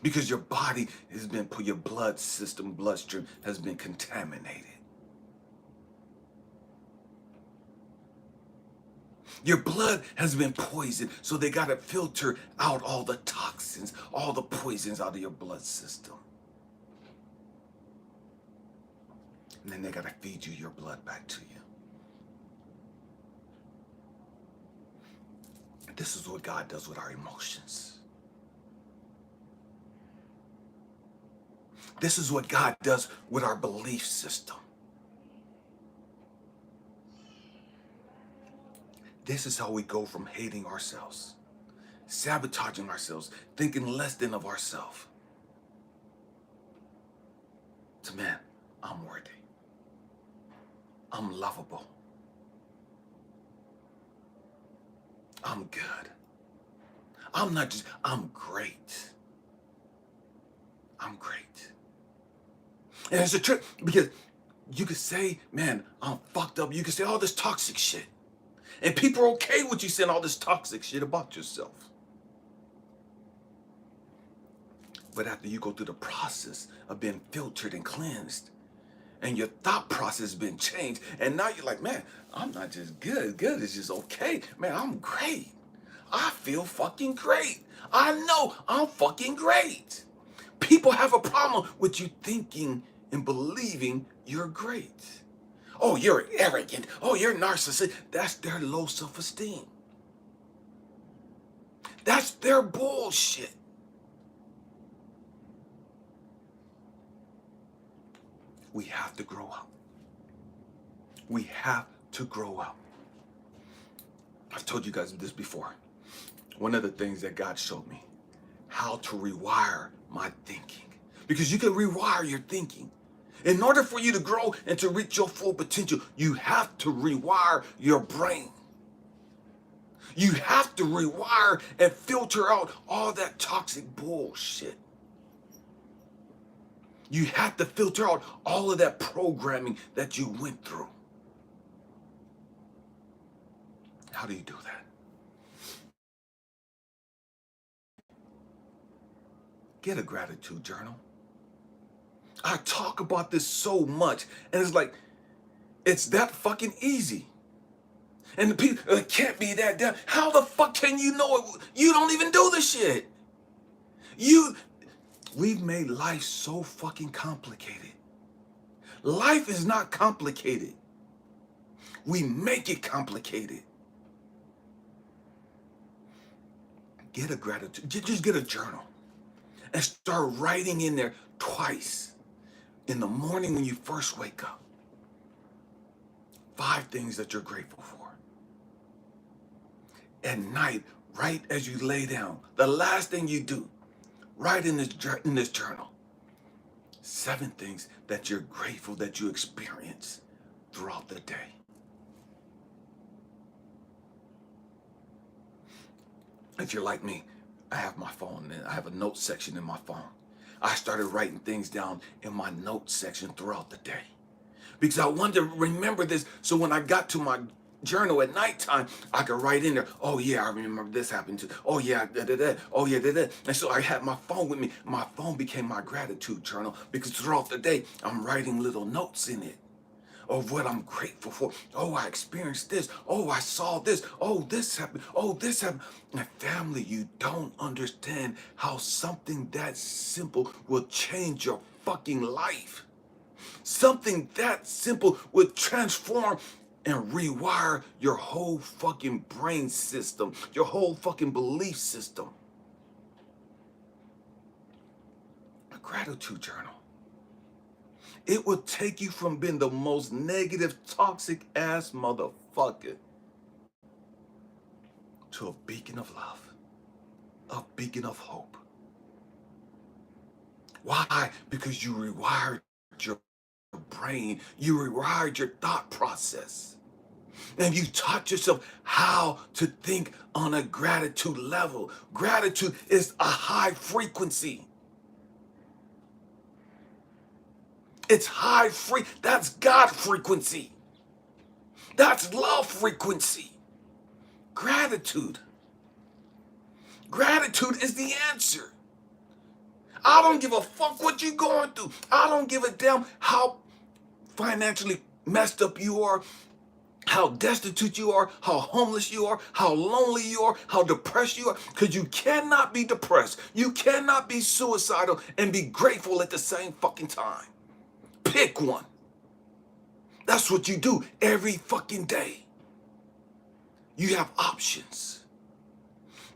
Because your body has been, your bloodstream has been contaminated. Your blood has been poisoned, so they got to filter out all the toxins, all the poisons out of your blood system. And then they got to feed you your blood back to you. This is what God does with our emotions. This is what God does with our belief system. This is how we go from hating ourselves, sabotaging ourselves, thinking less than of ourselves, to, man, I'm worthy. I'm lovable. I'm good. I'm great. I'm great. And it's a trick because you could say, man, I'm fucked up. You could say all this toxic shit. And people are okay with you saying all this toxic shit about yourself. But after you go through the process of being filtered and cleansed, and your thought process has been changed, and now you're like, man, I'm not just good. Good is just okay. Man, I'm great. I feel fucking great. I know I'm fucking great. People have a problem with you thinking and believing you're great. Oh, you're arrogant. Oh, you're narcissistic. That's their low self-esteem. That's their bullshit. We have to grow up. We have to grow up. I've told you guys this before. One of the things that God showed me, how to rewire my thinking. Because you can rewire your thinking, In order for you to grow and to reach your full potential, you have to rewire your brain. You have to rewire and filter out all that toxic bullshit. You have to filter out all of that programming that you went through. How do you do that? Get a gratitude journal. I talk about this so much, and it's like, it's that fucking easy. And the people, it can't be that damn. How the fuck can you know it? You don't even do the shit. We've made life so fucking complicated. Life is not complicated. We make it complicated. Get a gratitude, just get a journal and start writing in there twice. In the morning when you first wake up, 5 things that you're grateful for. At night, right as you lay down, the last thing you do, write in this journal, 7 things that you're grateful that you experience throughout the day. If you're like me, I have my phone and I have a note section in my phone. I started writing things down in my note section throughout the day because I wanted to remember this, so when I got to my journal at nighttime, I could write in there, oh yeah, I remember this happened too. Oh yeah, da-da-da. Oh yeah, da-da. And so I had my phone with me. My phone became my gratitude journal because throughout the day, I'm writing little notes in it of what I'm grateful for. Oh, I experienced this. Oh, I saw this. Oh, this happened. Oh, this happened. And family, you don't understand how something that simple will change your fucking life. Something that simple would transform and rewire your whole fucking brain system, your whole fucking belief system. A gratitude journal. It will take you from being the most negative, toxic ass motherfucker to a beacon of love, a beacon of hope. Why? Because you rewired your brain, you rewired your thought process. And you taught yourself how to think on a gratitude level. Gratitude is a high frequency. It's high that's God frequency. That's love frequency. Gratitude. Gratitude is the answer. I don't give a fuck what you're going through. I don't give a damn how financially messed up you are, how destitute you are, how homeless you are, how lonely you are, how depressed you are, because you cannot be depressed. You cannot be suicidal and be grateful at the same fucking time. Pick one. That's what you do every fucking day. You have options.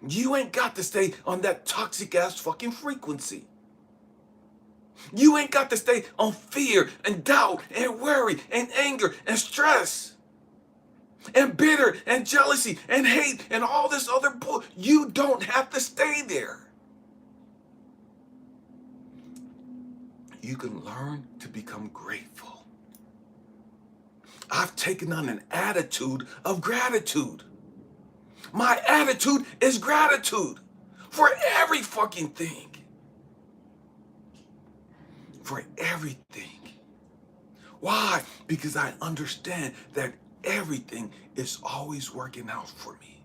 You ain't got to stay on that toxic ass fucking frequency. You ain't got to stay on fear and doubt and worry and anger and stress and bitter and jealousy and hate and all this other bull. You don't have to stay there. You can learn to become grateful. I've taken on an attitude of gratitude. My attitude is gratitude for every fucking thing. For everything. Why? Because I understand that everything is always working out for me.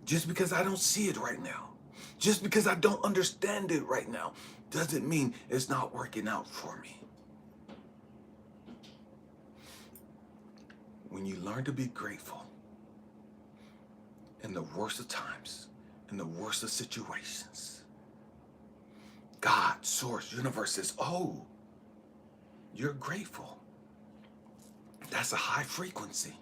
Just because I don't see it right now, just because I don't understand it right now, doesn't mean it's not working out for me. When you learn to be grateful in the worst of times, in the worst of situations, God, source, universe says, oh, you're grateful. That's a high frequency.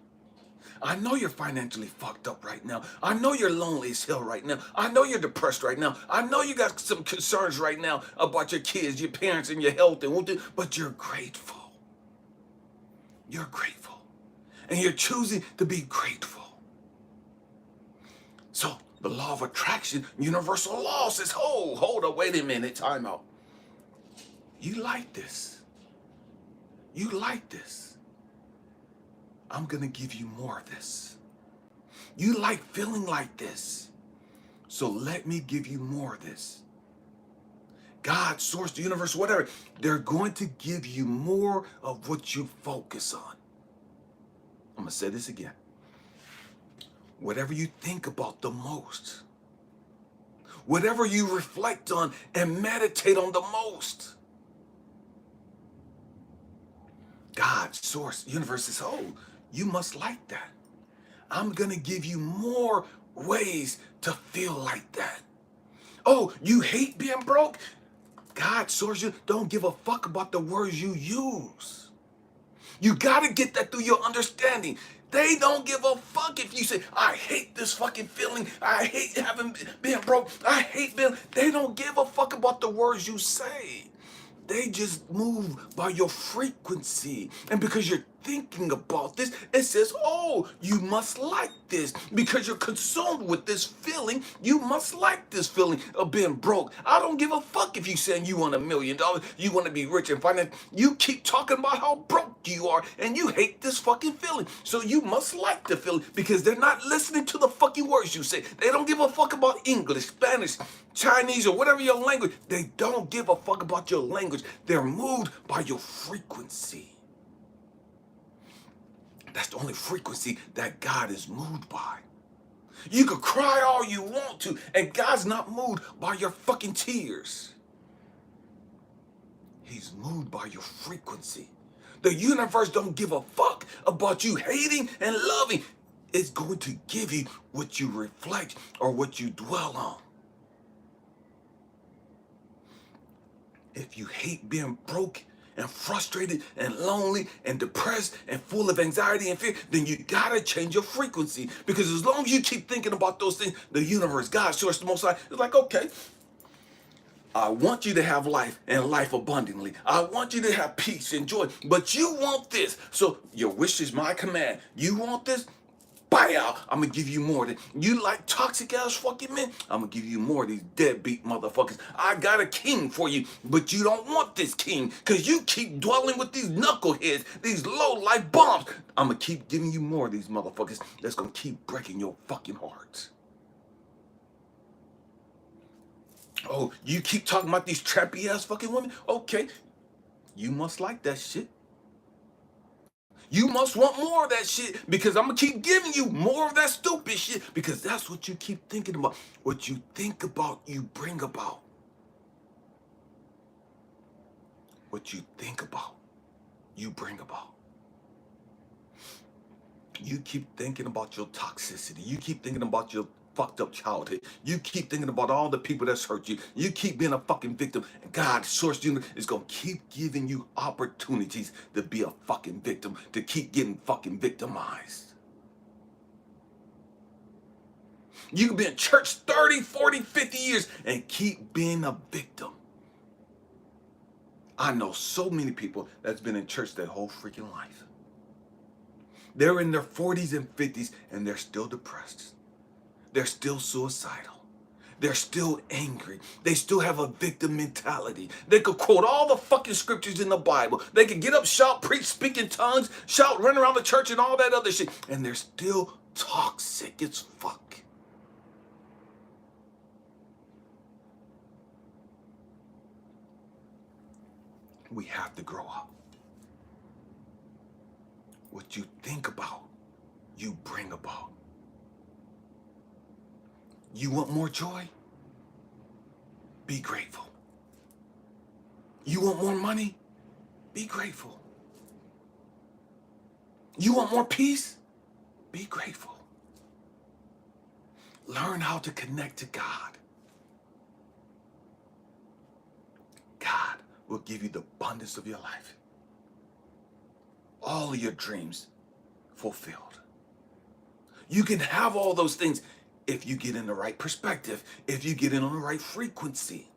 I know you're financially fucked up right now. I know you're lonely as hell right now. I know you're depressed right now. I know you got some concerns right now about your kids, your parents, and your health, but you're grateful. You're grateful. And you're choosing to be grateful. So the law of attraction, universal law says, hold up, wait a minute, time out. You like this. You like this. I'm going to give you more of this. You like feeling like this. So let me give you more of this. God, source, the universe, whatever. They're going to give you more of what you focus on. I'm going to say this again. Whatever you think about the most, whatever you reflect on and meditate on the most, God, source, universe says, oh, you must like that. I'm going to give you more ways to feel like that. Oh, you hate being broke? God, source, you don't give a fuck about the words you use. You got to get that through your understanding. They don't give a fuck if you say, I hate this fucking feeling. I hate being broke. I hate being. They don't give a fuck about the words you say. They just move by your frequency. And because you're thinking about this, it says, oh, you must like this. Because you're consumed with this feeling, you must like this feeling of being broke. I don't give a fuck if you saying you want $1 million, you want to be rich and finance. You keep talking about how broke you are and you hate this fucking feeling. So you must like the feeling because they're not listening to the fucking words you say. They don't give a fuck about English, Spanish, Chinese, or whatever your language. They don't give a fuck about your language. They're moved by your frequency. That's the only frequency that God is moved by. You could cry all you want to, and God's not moved by your fucking tears. He's moved by your frequency. The universe don't give a fuck about you hating and loving. It's going to give you what you reflect or what you dwell on. If you hate being broke and frustrated and lonely and depressed and full of anxiety and fear, then you gotta change your frequency. Because as long as you keep thinking about those things, the universe, God, source, the Most High, is like, okay, I want you to have life and life abundantly. I want you to have peace and joy, but you want this. So your wish is my command. You want this? Bam! I'm gonna give you more. You like toxic ass fucking men? I'm gonna give you more of these deadbeat motherfuckers. I got a king for you, but you don't want this king because you keep dwelling with these knuckleheads, these low life bombs. I'm gonna keep giving you more of these motherfuckers that's gonna keep breaking your fucking hearts. Oh, you keep talking about these trappy ass fucking women? Okay, you must like that shit. You must want more of that shit because I'm going to keep giving you more of that stupid shit because that's what you keep thinking about. What you think about, you bring about. What you think about, you bring about. You keep thinking about your toxicity. You keep thinking about your fucked up childhood. You keep thinking about all the people that's hurt you. You keep being a fucking victim. And God, source unit, is going to keep giving you opportunities to be a fucking victim, to keep getting fucking victimized. You can be in church 30, 40, 50 years and keep being a victim. I know so many people that's been in church their whole freaking life. They're in their 40s and 50s and they're still depressed. They're still suicidal. They're still angry. They still have a victim mentality. They could quote all the fucking scriptures in the Bible. They could get up, shout, preach, speak in tongues, shout, run around the church and all that other shit. And they're still toxic as fuck. We have to grow up. What you think about, you bring about. You want more joy? Be grateful. You want more money? Be grateful. You want more peace? Be grateful. Learn how to connect to God. God will give you the abundance of your life. All of your dreams fulfilled. You can have all those things if you get in the right perspective, if you get in on the right frequency.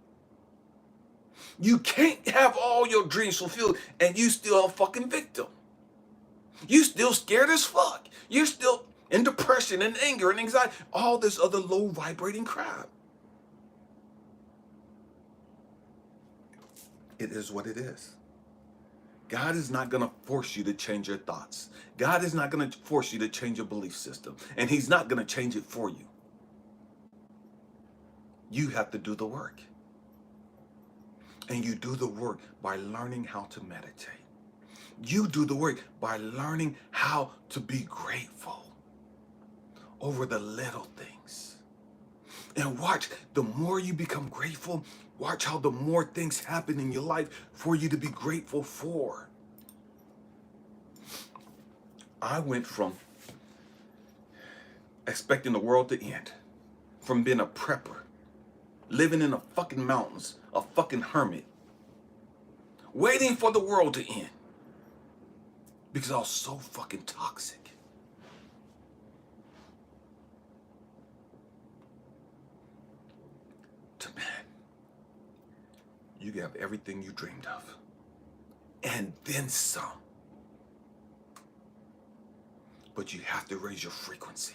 You can't have all your dreams fulfilled and you still a fucking victim. You still scared as fuck. You're still in depression and anger and anxiety, all this other low vibrating crap. It is what it is. God is not going to force you to change your thoughts. God is not going to force you to change your belief system. And he's not going to change it for you. You have to do the work. And you do the work by learning how to meditate. You do the work by learning how to be grateful over the little things. And watch, the more you become grateful, watch how the more things happen in your life for you to be grateful for. I went from expecting the world to end, from being a prepper, living in the fucking mountains, a fucking hermit, waiting for the world to end because I was so fucking toxic. To man, you can have everything you dreamed of and then some. But you have to raise your frequency.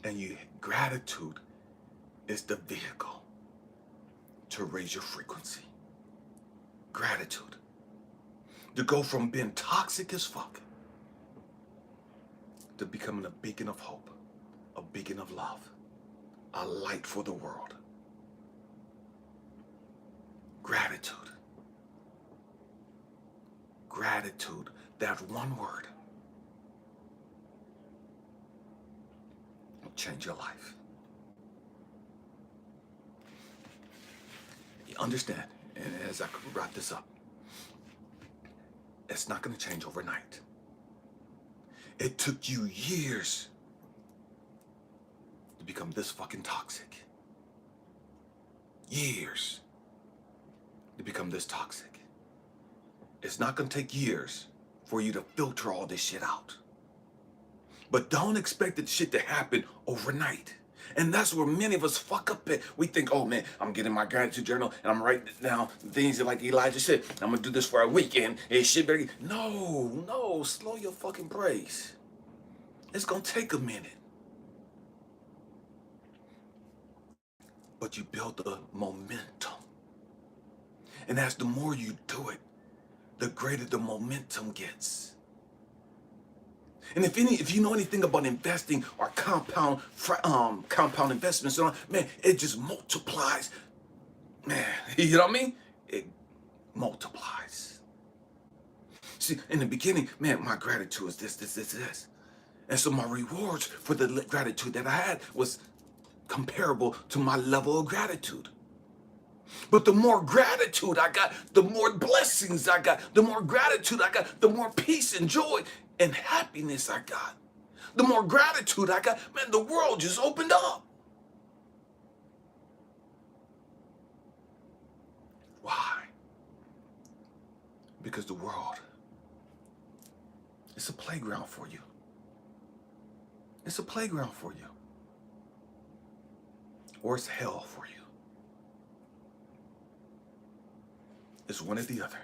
And gratitude is the vehicle to raise your frequency. Gratitude. To go from being toxic as fuck to becoming a beacon of hope, a beacon of love, a light for the world. Gratitude. Gratitude, that one word will change your life. You understand? And as I wrap this up, it's not going to change overnight. It took you years to become this fucking toxic. Years to become this toxic. It's not going to take years for you to filter all this shit out. But don't expect that shit to happen overnight. And that's where many of us fuck up at. We think, oh man, I'm getting my gratitude journal and I'm writing down things that, like Elijah said, I'm going to do this for a weekend. It should be. No, slow your fucking praise. It's going to take a minute. But you build the momentum. And as the more you do it, the greater the momentum gets. And if you know anything about investing or compound investments, man, it just multiplies. Man, you know what I mean? It multiplies. See, in the beginning, man, my gratitude is this. And so my rewards for the gratitude that I had was comparable to my level of gratitude. But the more gratitude I got, the more blessings I got. The more gratitude I got, the more peace and joy and happiness I got. The more gratitude I got, man, the world just opened up. Why? Because the world is a playground for you. It's a playground for you. Or it's hell for you. It's one or the other.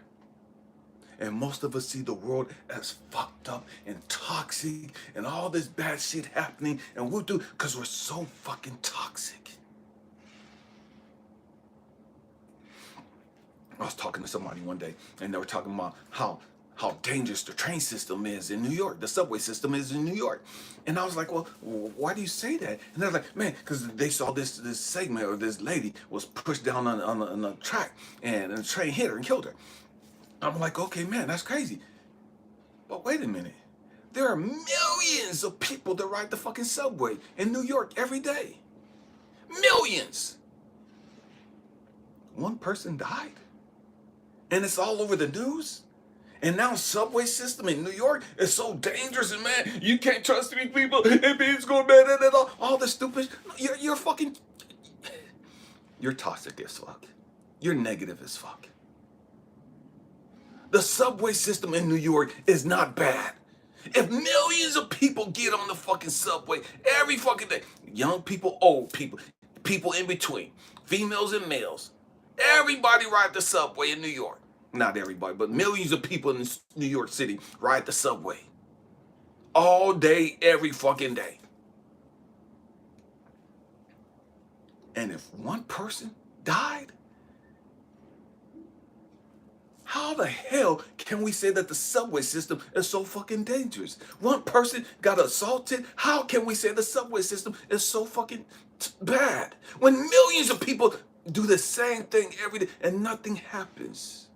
And most of us see the world as fucked up and toxic and all this bad shit happening, and we'll do because we're so fucking toxic. I was talking to somebody one day and they were talking about how dangerous the train system is in New York, the subway system is in New York. And I was like, well, why do you say that? And they're like, man, because they saw this segment or this lady was pushed down on a track and the train hit her and killed her. I'm like, okay, man, that's crazy. But wait a minute. There are millions of people that ride the fucking subway in New York every day. Millions. One person died. And it's all over the news. And now subway system in New York is so dangerous, and man, you can't trust these people. It's going bad and all the stupid. You're fucking. You're toxic as fuck. You're negative as fuck. The subway system in New York is not bad. If millions of people get on the fucking subway every fucking day, young people, old people, people in between, females and males, everybody ride the subway in New York. Not everybody, but millions of people in New York City ride the subway. All day, every fucking day. And if one person died, the hell can we say that the subway system is so fucking dangerous? One person got assaulted. How can we say the subway system is so fucking bad when millions of people do the same thing every day and nothing happens?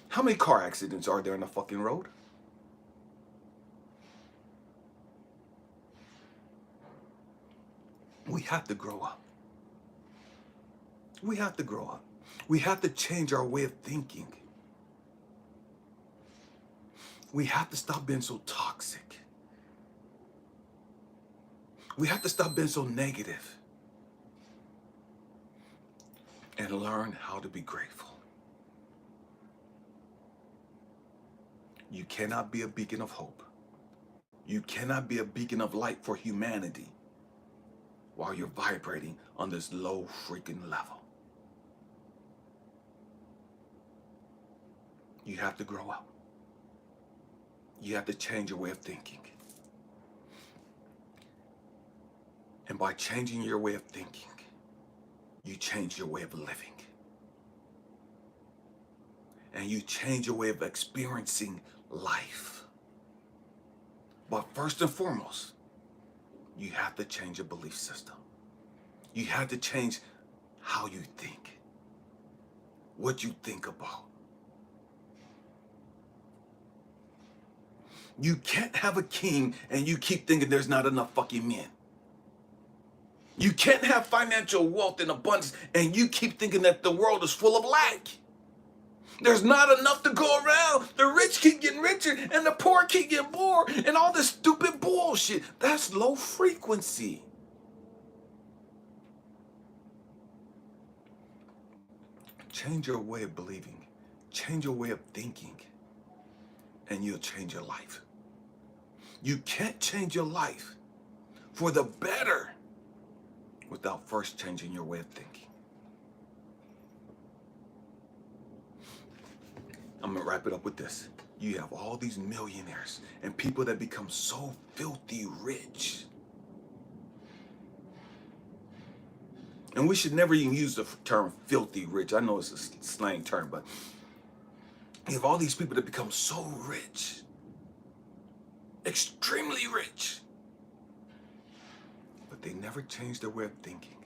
How many car accidents are there on the fucking road? We have to grow up. We have to grow up. We have to change our way of thinking. We have to stop being so toxic. We have to stop being so negative and learn how to be grateful. You cannot be a beacon of hope. You cannot be a beacon of light for humanity while you're vibrating on this low freaking level. You have to grow up. You have to change your way of thinking. And by changing your way of thinking, you change your way of living. And you change your way of experiencing life. But first and foremost, you have to change your belief system. You have to change how you think, what you think about. You can't have a king and you keep thinking there's not enough fucking men. You can't have financial wealth and abundance and you keep thinking that the world is full of lack. There's not enough to go around. The rich keep getting richer and the poor keep getting poor and all this stupid bullshit. That's low frequency. Change your way of believing. Change your way of thinking. And you'll change your life. You can't change your life for the better without first changing your way of thinking. I'm gonna wrap it up with this. You have all these millionaires and people that become so filthy rich. And we should never even use the term filthy rich. I know it's a slang term, but you have all these people that become so rich, extremely rich, but they never change their way of thinking.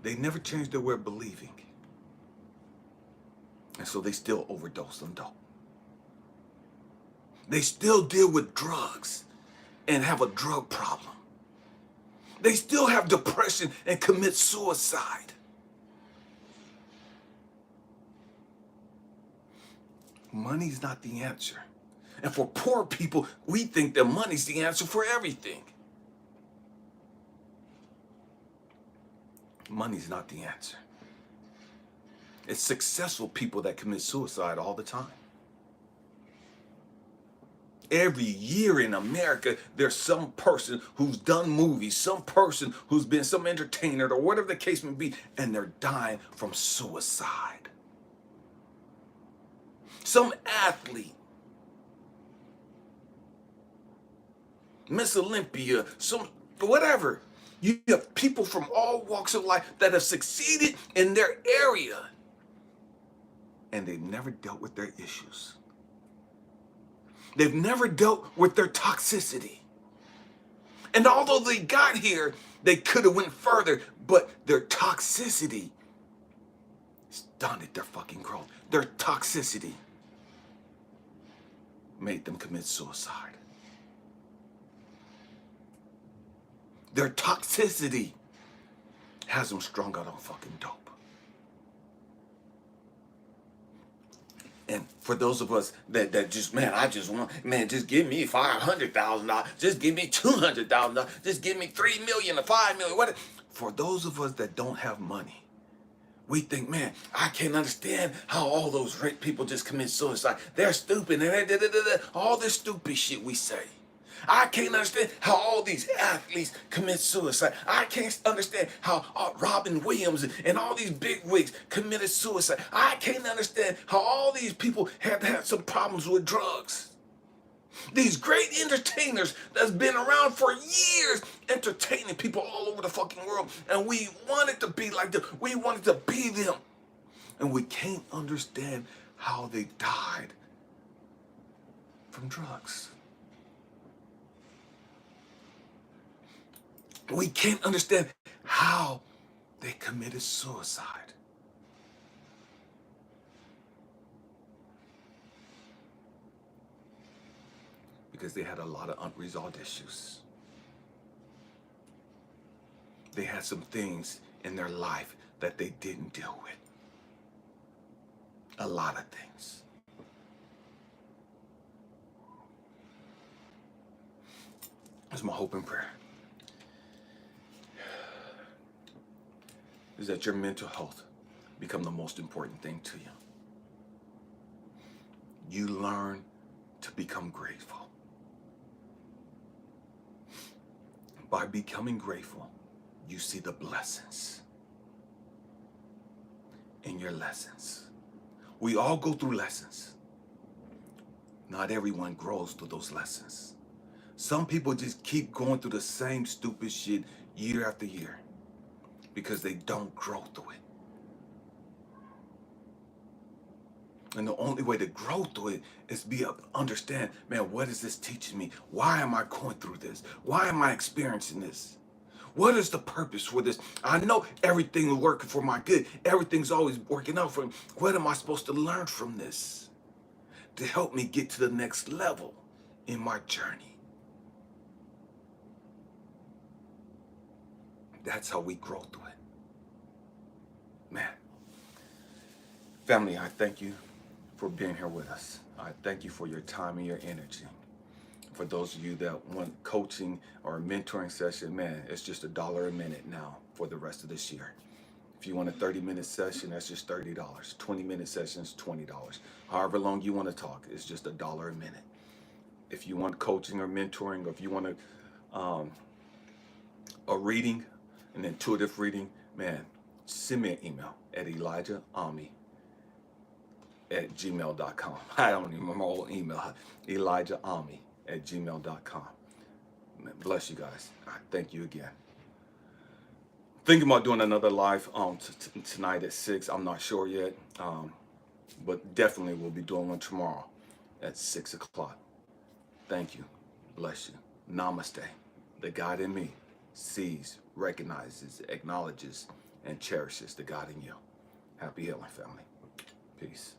They never change their way of believing. And so they still overdose on dope. They still deal with drugs and have a drug problem. They still have depression and commit suicide. Money's not the answer. And for poor people, we think that money's the answer for everything. Money's not the answer. It's successful people that commit suicide all the time. Every year in America, there's some person who's done movies, some person who's been some entertainer or whatever the case may be, and they're dying from suicide. Some athlete, Miss Olympia, some whatever. You have people from all walks of life that have succeeded in their area, and they've never dealt with their issues. They've never dealt with their toxicity. And although they got here, they could have went further, but their toxicity stunted their fucking growth. Their toxicity made them commit suicide. Their toxicity has them strung out on fucking dope. And for those of us that just, man, I just want, man, just give me $500,000, just give me $200,000, just give me $3 million or $5 million, whatever. For those of us that don't have money, we think, man, I can't understand how all those rich people just commit suicide. They're stupid, and all this stupid shit we say. I can't understand how all these athletes commit suicide. I can't understand how Robin Williams and all these big wigs committed suicide. I can't understand how all these people had some problems with drugs. These great entertainers that's been around for years, entertaining people all over the fucking world, and we wanted to be like them. We wanted to be them. And we can't understand how they died from drugs. We can't understand how they committed suicide. Because they had a lot of unresolved issues. They had some things in their life that they didn't deal with. A lot of things. That's my hope and prayer. Is that your mental health become the most important thing to you. You learn to become grateful. By becoming grateful, you see the blessings in your lessons. We all go through lessons. Not everyone grows through those lessons. Some people just keep going through the same stupid shit year after year because they don't grow through it. And the only way to grow through it is be able to understand, man, what is this teaching me? Why am I going through this? Why am I experiencing this? What is the purpose for this? I know everything is working for my good. Everything's always working out for me. What am I supposed to learn from this to help me get to the next level in my journey? That's how we grow through it. Man. Family, I thank you for being here with us. I thank you for your time and your energy. For those of you that want coaching or a mentoring session, man, it's just $1 a minute now for the rest of this year. If you want a 30-minute session, that's just $30. 20-minute sessions, $20. However long you want to talk, it's just $1 a minute. If you want coaching or mentoring, or if you want a reading, an intuitive reading, man, send me an email at ElijahAmmi@gmail.com. I don't even remember my old email. ElijahAmmi@gmail.com. Man, bless you guys. I thank you again. Thinking about doing another live tonight at 6. I'm not sure yet, but definitely we'll be doing one tomorrow at 6 o'clock. Thank you. Bless you. Namaste. The God in me sees, recognizes, acknowledges, and cherishes the God in you. Happy healing, family. Peace.